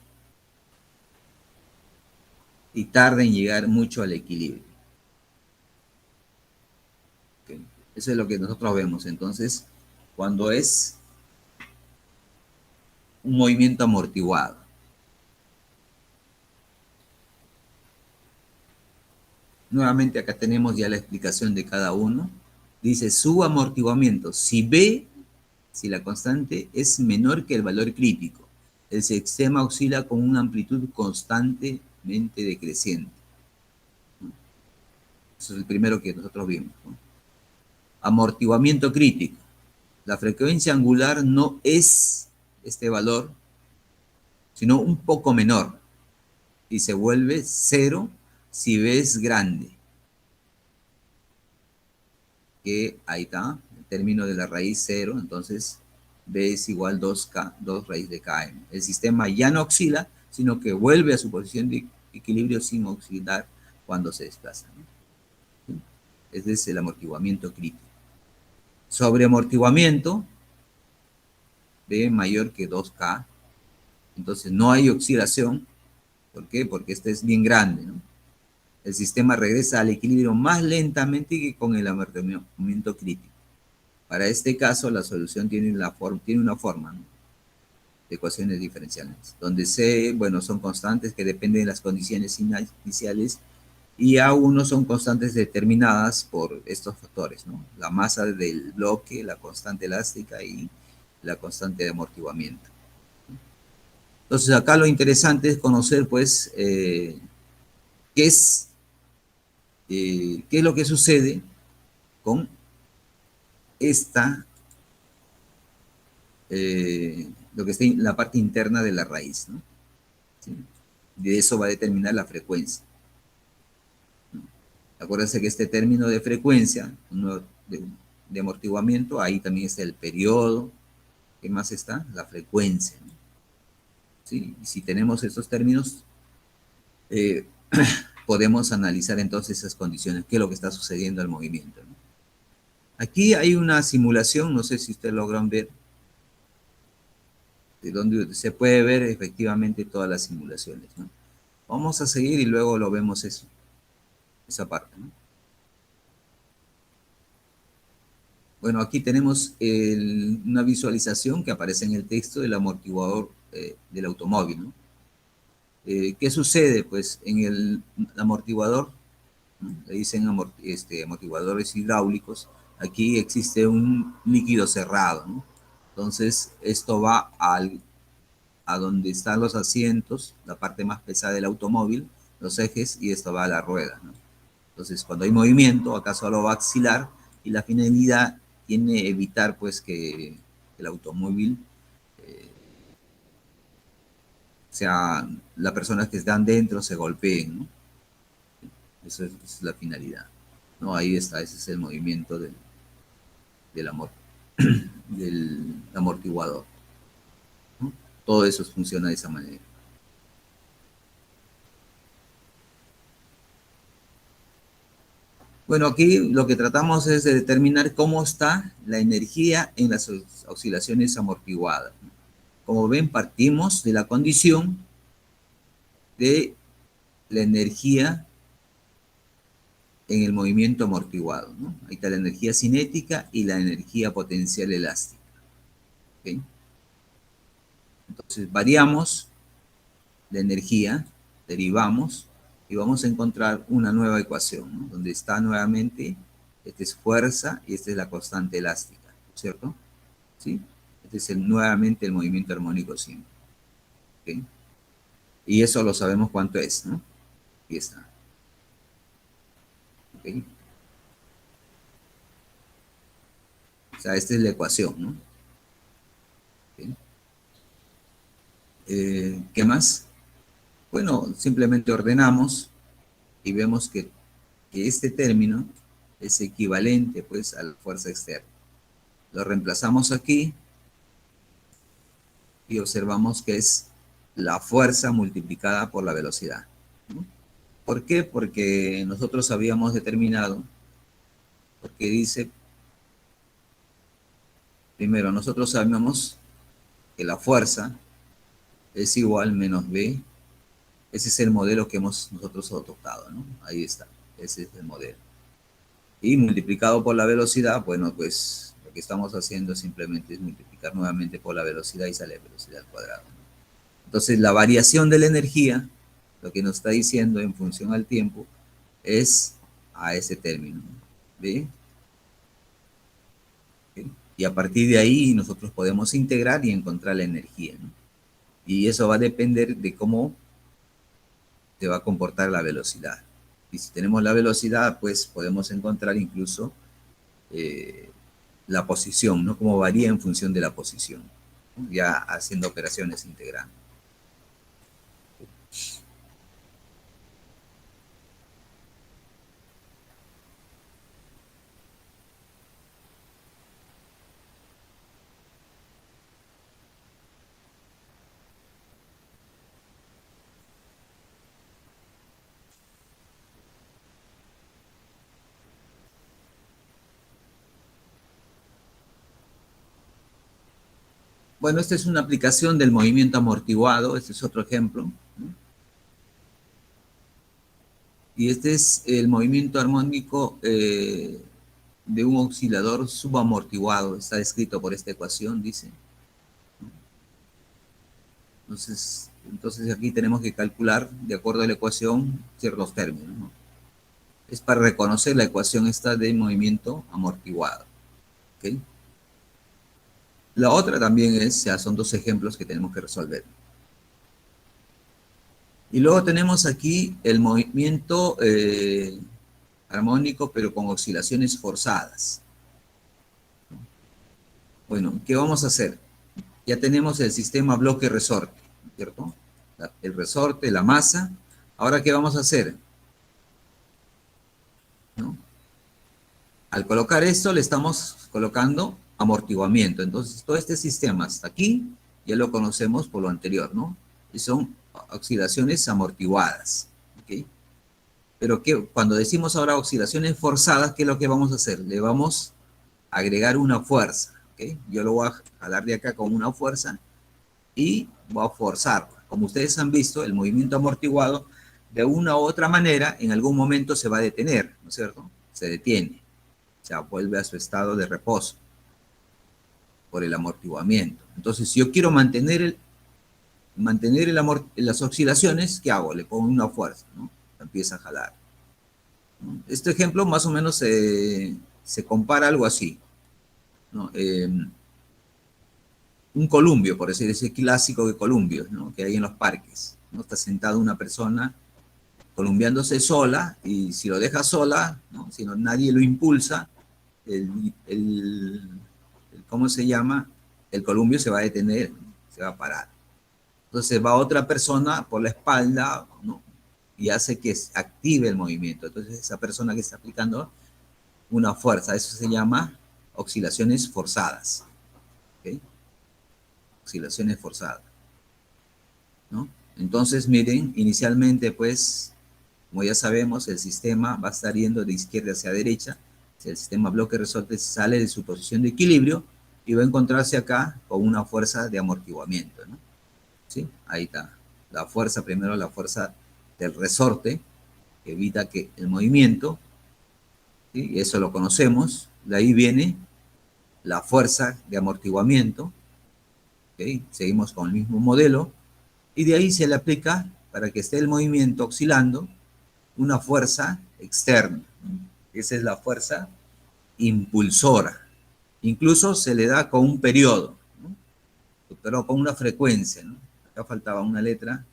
Y tarda en llegar mucho al equilibrio. ¿Okay? Eso es lo que nosotros vemos. Entonces, cuando es un movimiento amortiguado. Nuevamente acá tenemos ya la explicación de cada uno. Dice su amortiguamiento. Si la constante es menor que el valor crítico, el sistema oscila con una amplitud constantemente decreciente. Eso es el primero que nosotros vimos, ¿no? Amortiguamiento crítico. La frecuencia angular no es este valor, sino un poco menor. Y se vuelve cero si B es grande. Que ahí está, término de la raíz 0, entonces B es igual 2K, 2 raíz de KM. El sistema ya no oscila, sino que vuelve a su posición de equilibrio sin oscilar cuando se desplaza, ¿no? Ese es el amortiguamiento crítico. Sobreamortiguamiento, B mayor que 2K, entonces no hay oscilación. ¿Por qué? Porque este es bien grande, ¿no? El sistema regresa al equilibrio más lentamente que con el amortiguamiento crítico. Para este caso, la solución tiene una forma, ¿no?, de ecuaciones diferenciales, donde C, bueno, son constantes que dependen de las condiciones iniciales, y A1 son constantes determinadas por estos factores, ¿no? La masa del bloque, la constante elástica y la constante de amortiguamiento. Entonces, acá lo interesante es conocer, pues, qué es lo que sucede con lo que está en la parte interna de la raíz, ¿no? ¿Sí? De eso va a determinar la frecuencia, ¿no? Acuérdense que este término de frecuencia, de amortiguamiento, ahí también está el periodo. ¿Qué más está? La frecuencia, ¿no? ¿Sí? Y si tenemos estos términos, eh, podemos analizar entonces esas condiciones, qué es lo que está sucediendo al movimiento, ¿no? Aquí hay una simulación, no sé si ustedes logran ver, de donde se puede ver efectivamente todas las simulaciones, ¿no? Vamos a seguir y luego lo vemos eso, esa parte, ¿no? Bueno, aquí tenemos una visualización que aparece en el texto del amortiguador del automóvil, ¿no? ¿Qué sucede? Pues en el amortiguador, ¿no?, le dicen amortiguadores hidráulicos. Aquí existe un líquido cerrado, ¿no? Entonces, esto va a donde están los asientos, la parte más pesada del automóvil, los ejes, y esto va a la rueda, ¿no? Entonces, cuando hay movimiento, acá solo va a oscilar, y la finalidad tiene evitar, pues, que el automóvil, sea, las personas que están dentro se golpeen, ¿no? Esa es la finalidad, ¿no? Ahí está, ese es el movimiento del, amor, del amortiguador, ¿no? Todo eso funciona de esa manera. Bueno, aquí lo que tratamos es de determinar cómo está la energía en las oscilaciones amortiguadas. Como ven, partimos de la condición de la energía en el movimiento amortiguado, ¿no? Ahí está la energía cinética y la energía potencial elástica, ¿okay? Entonces, variamos la energía, derivamos, y vamos a encontrar una nueva ecuación, ¿no?, donde está nuevamente, esta es fuerza y esta es la constante elástica, ¿cierto? ¿Sí? Este es nuevamente el movimiento armónico simple, ¿okay? Y eso lo sabemos cuánto es, ¿no? Aquí está, ¿okay? O sea, esta es la ecuación, ¿no? ¿Okay? ¿Qué más? Bueno, simplemente ordenamos y vemos que este término es equivalente, pues, a la fuerza externa. Lo reemplazamos aquí y observamos que es la fuerza multiplicada por la velocidad, ¿no? ¿Por qué? Porque nosotros habíamos determinado, porque dice, primero, nosotros sabemos que la fuerza es igual menos B. Ese es el modelo que hemos nosotros adoptado, ¿no? Ahí está, ese es el modelo. Y multiplicado por la velocidad, bueno, pues lo que estamos haciendo simplemente es multiplicar nuevamente por la velocidad y sale velocidad al cuadrado, ¿no? Entonces, la variación de la energía, lo que nos está diciendo en función al tiempo, es a ese término, ¿ve? Y a partir de ahí nosotros podemos integrar y encontrar la energía, ¿no? Y eso va a depender de cómo se va a comportar la velocidad. Y si tenemos la velocidad, pues podemos encontrar incluso la posición, ¿no? Cómo varía en función de la posición, ¿no?, ya haciendo operaciones integrando. Bueno, esta es una aplicación del movimiento amortiguado, este es otro ejemplo, ¿no? Y este es el movimiento armónico de un oscilador subamortiguado, está descrito por esta ecuación, dice. Entonces aquí tenemos que calcular, de acuerdo a la ecuación, ciertos términos, ¿no? Es para reconocer la ecuación esta de movimiento amortiguado, ¿ok? La otra también es, ya son dos ejemplos que tenemos que resolver. Y luego tenemos aquí el movimiento armónico, pero con oscilaciones forzadas. Bueno, ¿qué vamos a hacer? Ya tenemos el sistema bloque-resorte, ¿cierto? El resorte, la masa. Ahora, ¿qué vamos a hacer? ¿No? Al colocar esto, le estamos colocando amortiguamiento. Entonces, todo este sistema hasta aquí, ya lo conocemos por lo anterior, ¿no? Y son oscilaciones amortiguadas, ¿ok? Pero cuando decimos ahora oscilaciones forzadas, ¿qué es lo que vamos a hacer? Le vamos a agregar una fuerza, ¿ok? Yo lo voy a jalar de acá con una fuerza y voy a forzarla. Como ustedes han visto, el movimiento amortiguado, de una u otra manera, en algún momento se va a detener, ¿no es cierto? Se detiene, o sea, vuelve a su estado de reposo por el amortiguamiento. Entonces, si yo quiero mantener las oscilaciones, ¿qué hago? Le pongo una fuerza, ¿no? Empieza a jalar, ¿no? Este ejemplo más o menos se compara algo así, ¿no? Un columpio, por decir, ese clásico de columpios, ¿no? Que hay en los parques, ¿no? Está sentada una persona columpiándose sola, y si lo deja sola, ¿no? Si no, nadie lo impulsa, ¿cómo se llama? El columpio se va a detener, ¿no? Se va a parar. Entonces va otra persona por la espalda, ¿no? Y hace que se active el movimiento. Entonces esa persona que está aplicando una fuerza, eso se llama oscilaciones forzadas, ¿ok? Oscilaciones forzadas, ¿no? Entonces, miren, inicialmente, pues, como ya sabemos, el sistema va a estar yendo de izquierda hacia derecha. Si el sistema bloque-resorte sale de su posición de equilibrio y va a encontrarse acá con una fuerza de amortiguamiento, ¿no? ¿Sí? Ahí está. La fuerza, primero la fuerza del resorte, que evita que el movimiento, ¿sí? Y eso lo conocemos. De ahí viene la fuerza de amortiguamiento, ¿ok? Seguimos con el mismo modelo, y de ahí se le aplica, para que esté el movimiento oscilando, una fuerza externa. Esa es la fuerza impulsora. Incluso se le da con un periodo, ¿no? Pero con una frecuencia, ¿no? Acá faltaba una letra,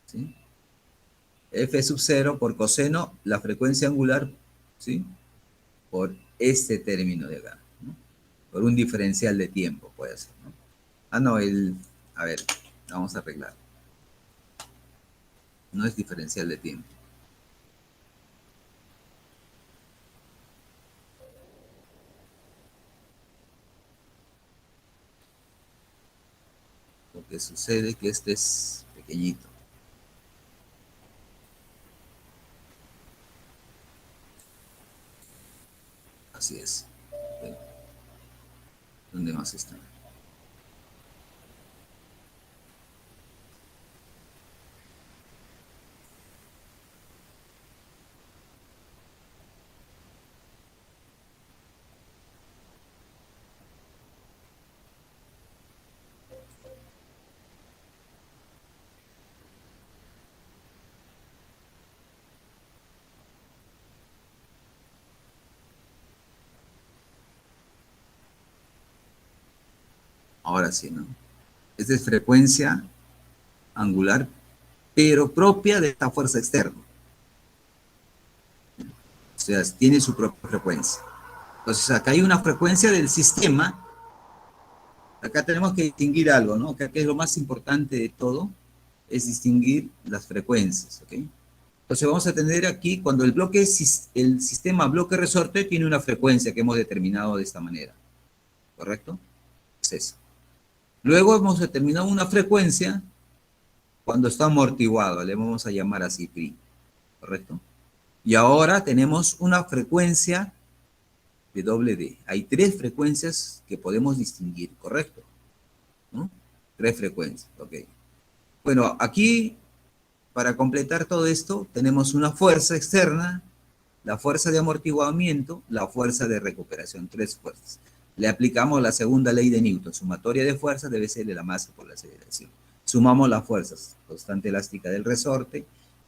¿sí? F sub 0 por coseno, la frecuencia angular, ¿sí? Por este término de acá, ¿no? Por un diferencial de tiempo, puede ser, ¿no? No, a ver, vamos a arreglar. No es diferencial de tiempo. Lo que sucede es que este es pequeñito. Así es. ¿Dónde más está? Ahora sí, ¿no? Esta es frecuencia angular, pero propia de esta fuerza externa. O sea, tiene su propia frecuencia. Entonces, acá hay una frecuencia del sistema. Acá tenemos que distinguir algo, ¿no? Acá, que es lo más importante de todo, es distinguir las frecuencias, ¿ok? Entonces vamos a tener aquí, cuando el sistema bloque-resorte tiene una frecuencia que hemos determinado de esta manera, ¿correcto? Es eso. Luego hemos determinado una frecuencia cuando está amortiguado, le vamos a llamar así PRI, ¿correcto? Y ahora tenemos una frecuencia WD. Hay 3 frecuencias que podemos distinguir, ¿correcto? ¿No? 3 frecuencias, ok. Bueno, aquí, para completar todo esto, tenemos una fuerza externa, la fuerza de amortiguamiento, la fuerza de recuperación, 3 fuerzas. Le aplicamos la segunda ley de Newton, sumatoria de fuerzas debe ser de la masa por la aceleración. Sumamos las fuerzas, constante elástica del resorte,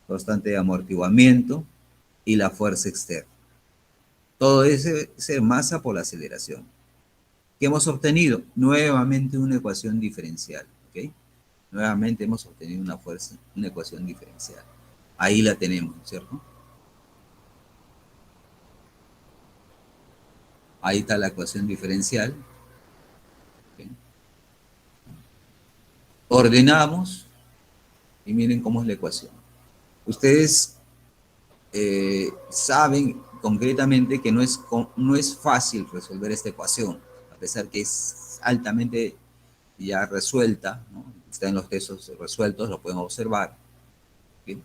constante de amortiguamiento y la fuerza externa. Todo es masa por la aceleración. ¿Qué hemos obtenido? Nuevamente una ecuación diferencial, ¿ok? Nuevamente hemos obtenido una ecuación diferencial. Ahí la tenemos, ¿cierto? Ahí está la ecuación diferencial. ¿Okay? Ordenamos y miren cómo es la ecuación. Ustedes saben concretamente que no es fácil resolver esta ecuación, a pesar que es altamente ya resuelta, ¿no? Está en los textos resueltos, lo pueden observar. ¿Okay?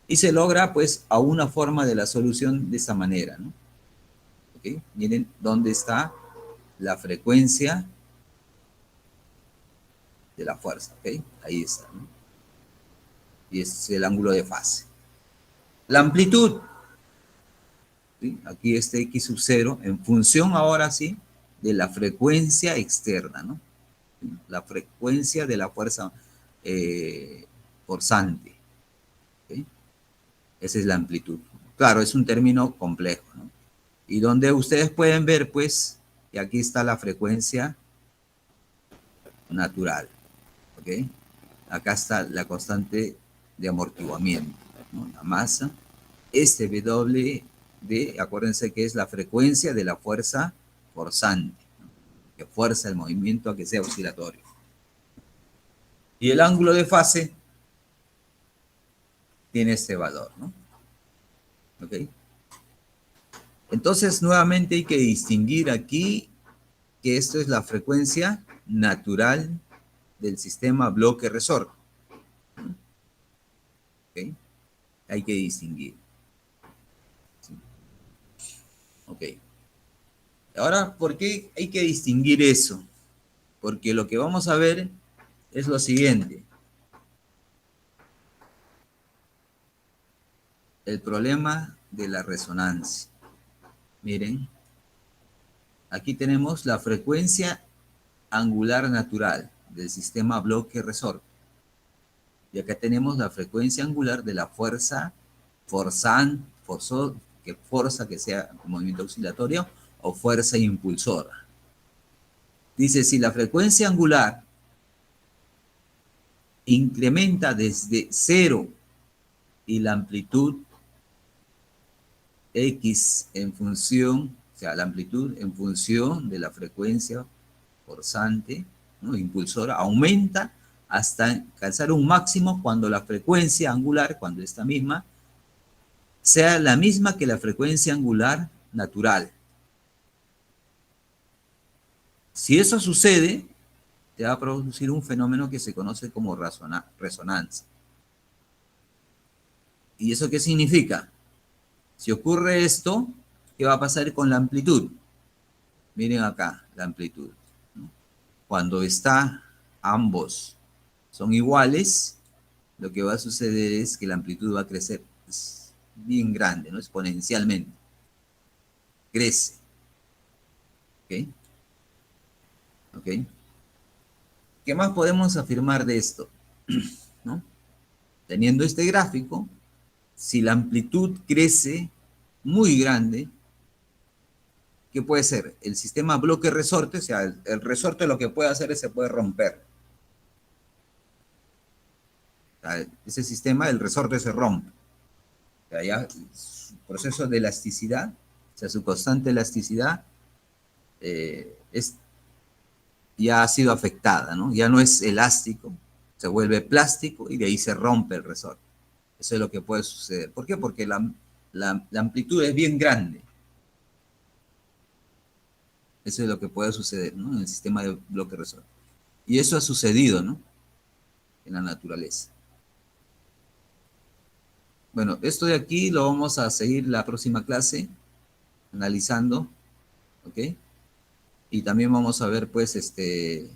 Y se logra, pues, a una forma de la solución de esta manera, ¿no? ¿Okay? Miren dónde está la frecuencia de la fuerza, ¿ok? Ahí está, ¿no? Y es el ángulo de fase. La amplitud, ¿sí? Aquí este X sub 0, en función ahora sí de la frecuencia externa, ¿no? La frecuencia de la fuerza forzante, ¿okay? Esa es la amplitud. Claro, es un término complejo, ¿no? Y donde ustedes pueden ver, pues, que aquí está la frecuencia natural, ¿ok? Acá está la constante de amortiguamiento, ¿no? La masa. Este WD, acuérdense que es la frecuencia de la fuerza forzante, ¿no? Que fuerza el movimiento a que sea oscilatorio. Y el ángulo de fase tiene este valor, ¿no? ¿Ok? Entonces, nuevamente hay que distinguir aquí que esto es la frecuencia natural del sistema bloque-resorte. ¿Ok? Hay que distinguir. ¿Sí? Ok. Ahora, ¿por qué hay que distinguir eso? Porque lo que vamos a ver es lo siguiente. El problema de la resonancia. Miren, aquí tenemos la frecuencia angular natural del sistema bloque-resorte. Y acá tenemos la frecuencia angular de la fuerza que forza que sea un movimiento oscilatorio o fuerza impulsora. Dice, si la frecuencia angular incrementa desde 0 y la amplitud X en función, o sea, la amplitud en función de la frecuencia forzante, ¿no? Impulsora, aumenta hasta alcanzar un máximo cuando la frecuencia angular, cuando esta misma, sea la misma que la frecuencia angular natural. Si eso sucede, te va a producir un fenómeno que se conoce como resonancia. ¿Y eso qué significa? Si ocurre esto, ¿qué va a pasar con la amplitud? Miren acá, la amplitud, ¿no? Cuando ambos son iguales, lo que va a suceder es que la amplitud va a crecer bien grande, ¿no? Exponencialmente. Crece. ¿Ok? ¿Ok? ¿Qué más podemos afirmar de esto? ¿No? Teniendo este gráfico, si la amplitud crece muy grande, ¿qué puede ser? El sistema bloque-resorte, o sea, el resorte lo que puede hacer es se puede romper. O sea, ese sistema, el resorte se rompe. O sea, ya su proceso de elasticidad, o sea, su constante elasticidad ya ha sido afectada, ¿no? Ya no es elástico, se vuelve plástico y de ahí se rompe el resorte. Eso es lo que puede suceder. ¿Por qué? Porque la amplitud es bien grande. Eso es lo que puede suceder, ¿no? En el sistema de bloque-resorte. Y eso ha sucedido, ¿no? En la naturaleza. Bueno, esto de aquí lo vamos a seguir la próxima clase, analizando ¿ok? Y también vamos a ver, pues, estos,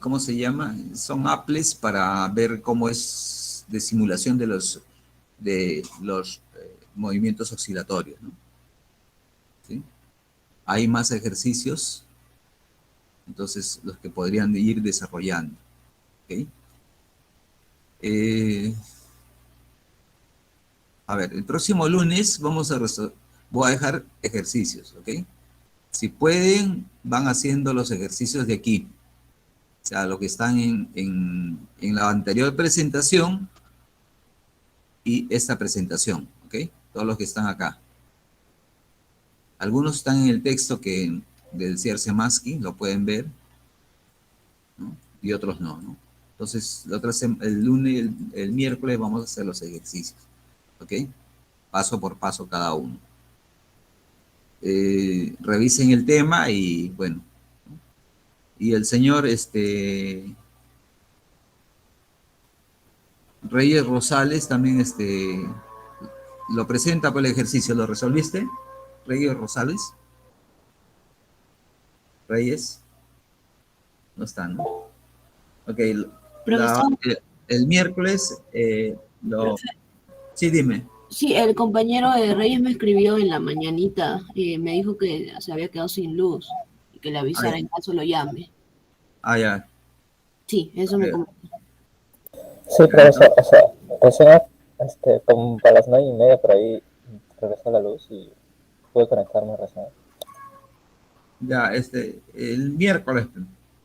¿cómo se llama? Son apples para ver cómo es de simulación de los movimientos oscilatorios, ¿no? ¿Sí? Hay más ejercicios, entonces, los que podrían ir desarrollando, ¿ok? A ver, el próximo lunes voy a dejar ejercicios, ¿ok? Si pueden, van haciendo los ejercicios de aquí. O sea, lo que están en la anterior presentación y esta presentación, ¿ok? Todos los que están acá. Algunos están en el texto del Ciercemaski, lo pueden ver, ¿no? Y otros no, ¿no? Entonces, el lunes, el miércoles vamos a hacer los ejercicios, ¿ok? Paso por paso cada uno. Revisen el tema y, bueno, ¿no? Y el señor, Reyes Rosales también, lo presenta por el ejercicio. ¿Lo resolviste? Reyes Rosales. Reyes. No están, ¿no? Ok. Profesor, El miércoles, sí, dime. sí, el compañero de Reyes me escribió en la mañanita, me dijo que se había quedado sin luz y que le Ah, ya. avisara en caso lo llame. Ya. Sí, eso me Ok. comentó. Sí, Ya, profesor, entonces, o sea, recién como para las 9:30 por ahí regresó la luz y pude conectarme recién. ya, el miércoles,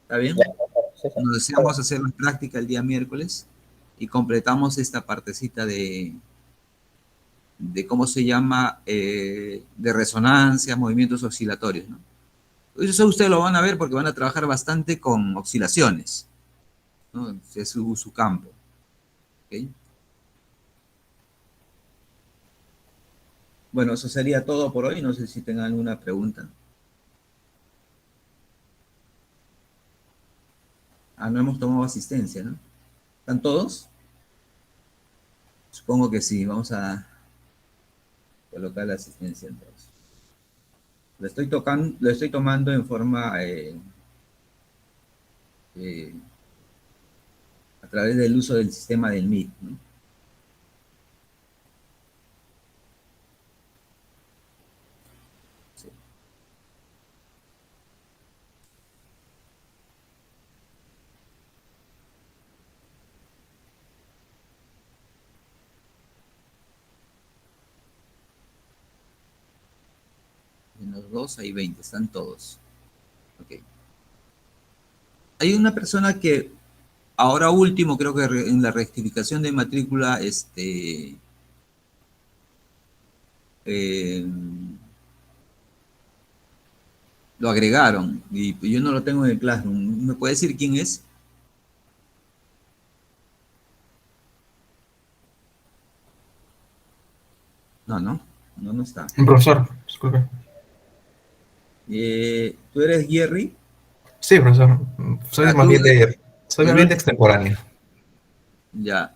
¿está bien? Ya, sí, sí, Nos está bien. deseamos hacer la práctica el día miércoles y completamos esta partecita de cómo se llama, de resonancia, movimientos oscilatorios, ¿no? Eso ustedes lo van a ver porque van a trabajar bastante con oscilaciones, ¿no? Es su campo, ¿ok? Bueno, eso sería todo por hoy. No sé si tengan alguna pregunta. No hemos tomado asistencia, ¿no? ¿Están todos? Supongo que sí. Vamos a colocar la asistencia entonces. Lo estoy tomando en forma eh, a través del uso del sistema del Meet, ¿no? Sí. En los dos hay 20, están todos. Ok. Hay una persona que ahora último, creo que en la rectificación de matrícula, eh, lo agregaron y yo no lo tengo en el Classroom. ¿Me puede decir quién es? No está. Profesor, disculpe. ¿Tú eres Jerry? Sí, profesor. Soy Ya, más bien de el extemporáneo. ya.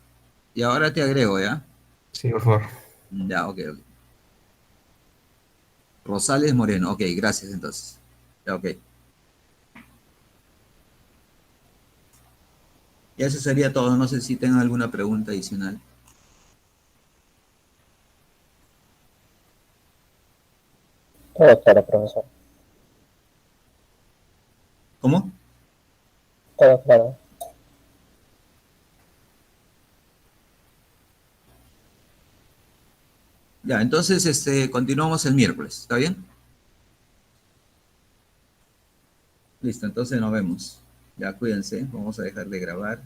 Y ahora te agrego, ¿ya? Sí, por favor. Ya, ok. Rosales Moreno, ok, gracias entonces. Ya, ok. Ya eso sería todo. No sé si tengan alguna pregunta adicional. Todo claro, profesor. ¿Cómo? Todo claro. Ya, entonces continuamos el miércoles, ¿está bien? Listo, entonces nos vemos. Ya, cuídense. Vamos a dejar de grabar.